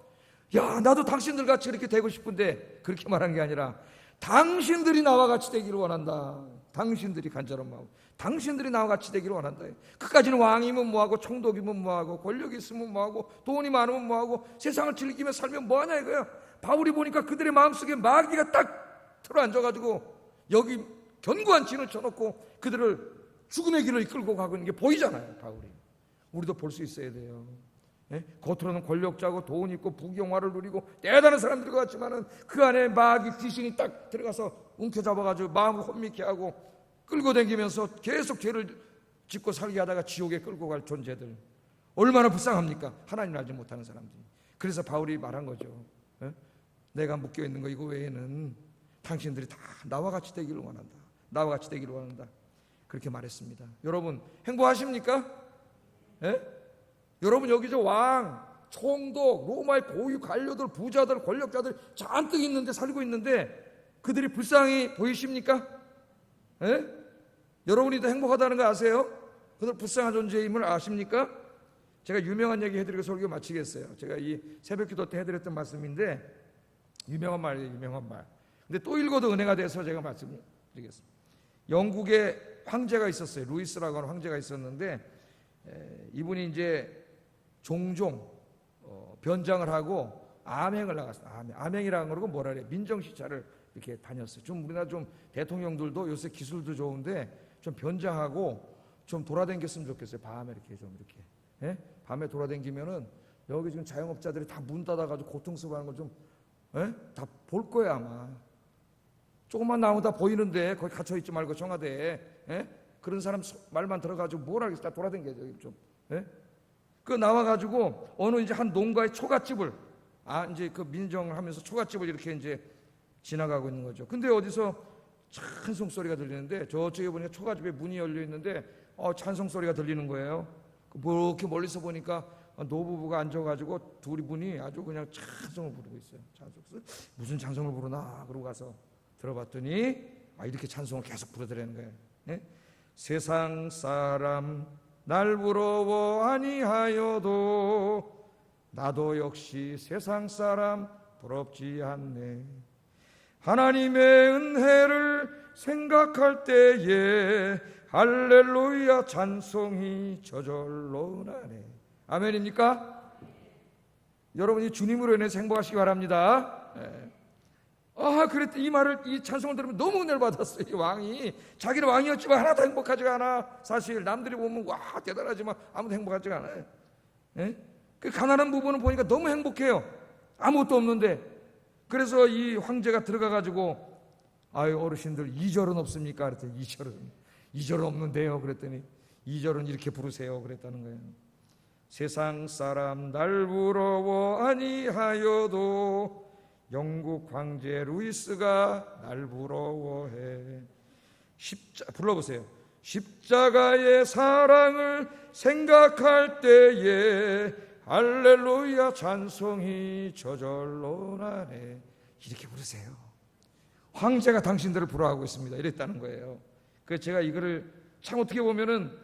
야, 나도 당신들 같이 그렇게 되고 싶은데, 그렇게 말한 게 아니라 당신들이 나와 같이 되기를 원한다. 당신들이 간절한 마음, 당신들이 나와 같이 되기를 원한다. 그까지는 왕이면 뭐하고, 총독이면 뭐하고, 권력이 있으면 뭐하고, 돈이 많으면 뭐하고, 세상을 즐기며 살면 뭐하냐 이거야. 바울이 보니까 그들의 마음속에 마귀가 딱 들어앉아가지고 여기 견고한 진을 쳐놓고 그들을 죽음의 길을 이끌고 가고 있는 게 보이잖아요. 바울이. 우리도 볼 수 있어야 돼요. 겉으로는 권력자고 돈 있고 부귀영화를 누리고 대단한 사람들 같지만은 그 안에 마귀 귀신이 딱 들어가서 움켜잡아가지고 마음을 혼미케 하고 끌고 다니면서 계속 죄를 짓고 살게 하다가 지옥에 끌고 갈 존재들, 얼마나 불쌍합니까? 하나님을 알지 못하는 사람들이. 그래서 바울이 말한 거죠. 내가 묶여있는 거 이거 외에는 당신들이 다 나와 같이 되기를 원한다. 나와 같이 되기를 원한다. 그렇게 말했습니다. 여러분 행복하십니까? 여러분 여기 저 왕, 총독, 로마의 고위 관료들, 부자들, 권력자들 잔뜩 있는데, 살고 있는데 그들이 불쌍히 보이십니까? 여러분이 더 행복하다는 거 아세요? 그들 불쌍한 존재임을 아십니까? 제가 유명한 얘기 해드리고 설교 마치겠어요. 제가 이 새벽기도 때 해드렸던 말씀인데 유명한 말이에요. 유명한 말. 근데 또 읽어도 은혜가 돼서 제가 말씀드리겠습니다. 영국에 황제가 있었어요. 루이스라고 하는 황제가 있었는데 이분이 이제 종종 변장을 하고 암행을 나갔어요. 암행이라는 거고 뭐라 그래요? 민정시찰을 이렇게 다녔어요. 좀 우리나라 좀 대통령들도 요새 기술도 좋은데 좀 변장하고 좀 돌아다녔으면 좋겠어요. 밤에 이렇게 좀 이렇게 밤에 돌아다니면은 여기 지금 자영업자들이 다 문 닫아가지고 고통스러워하는 걸 좀 다 볼 거예요 아마. 조금만 나오면 다 보이는데 거기 갇혀있지 말고 청와대에 그런 사람 말만 들어가지고 뭘 하겠어. 다 돌아다녀요 좀. 그 나와가지고 어느 이제 한 농가의 초가집을 이제 그 민정을 하면서 초가집을 이렇게 이제 지나가고 있는 거죠. 근데 어디서 찬송 소리가 들리는데 저쪽에 보니까 초가집에 문이 열려 있는데 찬송 소리가 들리는 거예요. 그렇게 멀리서 보니까 노부부가 앉아가지고 둘이 분이 아주 그냥 찬송을 부르고 있어요. 무슨 찬송을 부르나 그러고 가서 들어봤더니 이렇게 찬송을 계속 부르더라는 거예요. 세상 사람 날 부러워 아니하여도 나도 역시 세상 사람 부럽지 않네. 하나님의 은혜를 생각할 때에 할렐루야 찬송이 저절로 나네. 아멘입니까? 여러분이 주님으로 인해서 행복하시기 바랍니다. 그랬더니 이 말을, 이 찬송을 들으면 너무 은혜를 받았어요. 이 왕이 자기는 왕이었지만 하나도 행복하지가 않아. 사실 남들이 보면 와 대단하지만 아무도 행복하지가 않아요. 그 가난한 부부는 보니까 너무 행복해요. 아무것도 없는데. 그래서 이 황제가 들어가가지고 어르신들 2절은 없습니까? 그랬더니 2절은 없는데요. 그랬더니 2절은 이렇게 부르세요. 그랬다는 거예요. 세상 사람 날 부러워 아니하여도 영국 황제 루이스가 날 부러워해. 불러보세요. 십자가의 사랑을 생각할 때에 할렐루야 찬송이 저절로 나네. 이렇게 부르세요. 황제가 당신들을 부러워하고 있습니다. 이랬다는 거예요. 그래서 제가 이거를 참 어떻게 보면은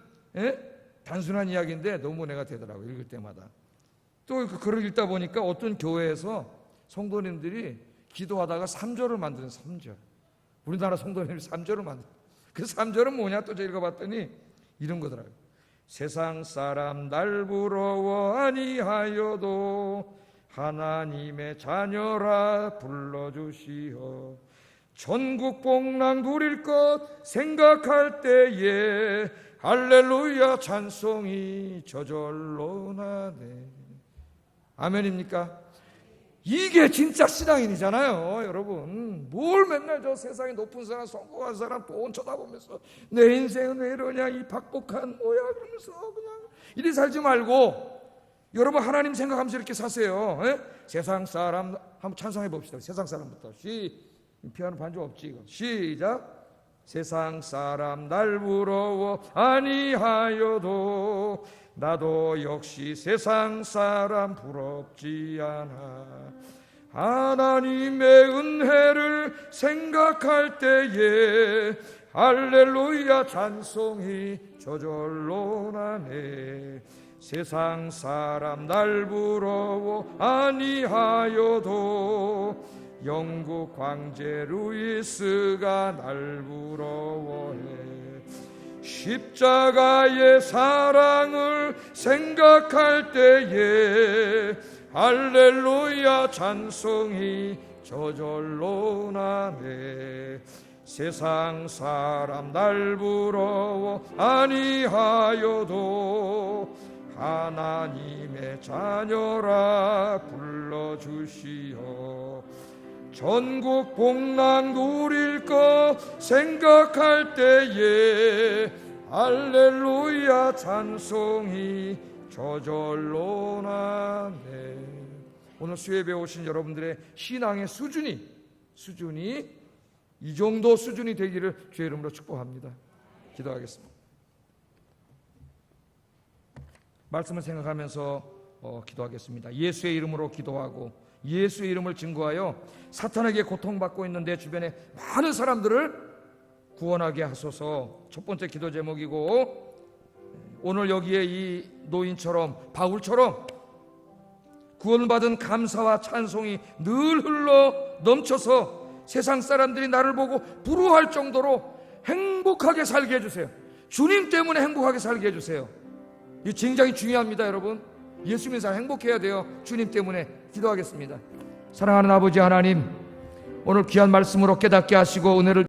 단순한 이야기인데 너무 은혜가 되더라고요. 읽을 때마다. 또 그 글을 읽다 보니까 어떤 교회에서 성도님들이 기도하다가 3절을 만드는 3절. 우리나라 성도님들이 3절을 만드는. 그 3절은 뭐냐 또 제가 읽어봤더니 이런 거더라고요. 세상 사람 날 부러워 아니하여도 하나님의 자녀라 불러주시어 전국 복락 누릴 것 생각할 때에 할렐루야 찬송이 저절로 나네. 아멘입니까? 이게 진짜 신앙인이잖아요, 여러분. 뭘 맨날 저 세상에 높은 사람, 성공한 사람 돈 쳐다보면서 내 인생은 왜 이러냐, 이 박복한 뭐야 그러면서 그냥 이리 살지 말고 여러분 하나님 생각하면서 이렇게 사세요. 에? 세상 사람 한번 찬송해 봅시다. 세상 사람부터. 피아노 반주 없지 이거. 시작. 세상 사람 날 부러워 아니하여도 나도 역시 세상 사람 부럽지 않아. 하나님의 은혜를 생각할 때에 할렐루야 찬송이 저절로 나네. 세상 사람 날 부러워 아니하여도 영국 황제 루이스가 날 부러워해. 십자가의 사랑을 생각할 때에 할렐루야 찬송이 저절로 나네. 세상 사람 날 부러워 아니하여도 하나님의 자녀라 불러주시오. 전국 복락 누릴 것 생각할 때에 할렐루야 찬송이 저절로 나네. 오늘 수요예배 오신 여러분들의 신앙의 수준이 이 정도 수준이 되기를 주의 이름으로 축복합니다. 기도하겠습니다. 말씀을 생각하면서 기도하겠습니다. 예수의 이름으로 기도하고 예수의 이름을 증거하여 사탄에게 고통받고 있는 내 주변에 많은 사람들을 구원하게 하소서. 첫 번째 기도 제목이고, 오늘 여기에 이 노인처럼 바울처럼 구원받은 감사와 찬송이 늘 흘러 넘쳐서 세상 사람들이 나를 보고 부러워할 정도로 행복하게 살게 해주세요. 주님 때문에 행복하게 살게 해주세요. 이 굉장히 중요합니다, 여러분. 예수 믿는 사람 행복해야 돼요. 주님 때문에. 기도하겠습니다. 사랑하는 아버지 하나님, 오늘 귀한 말씀으로 깨닫게 하시고 은혜를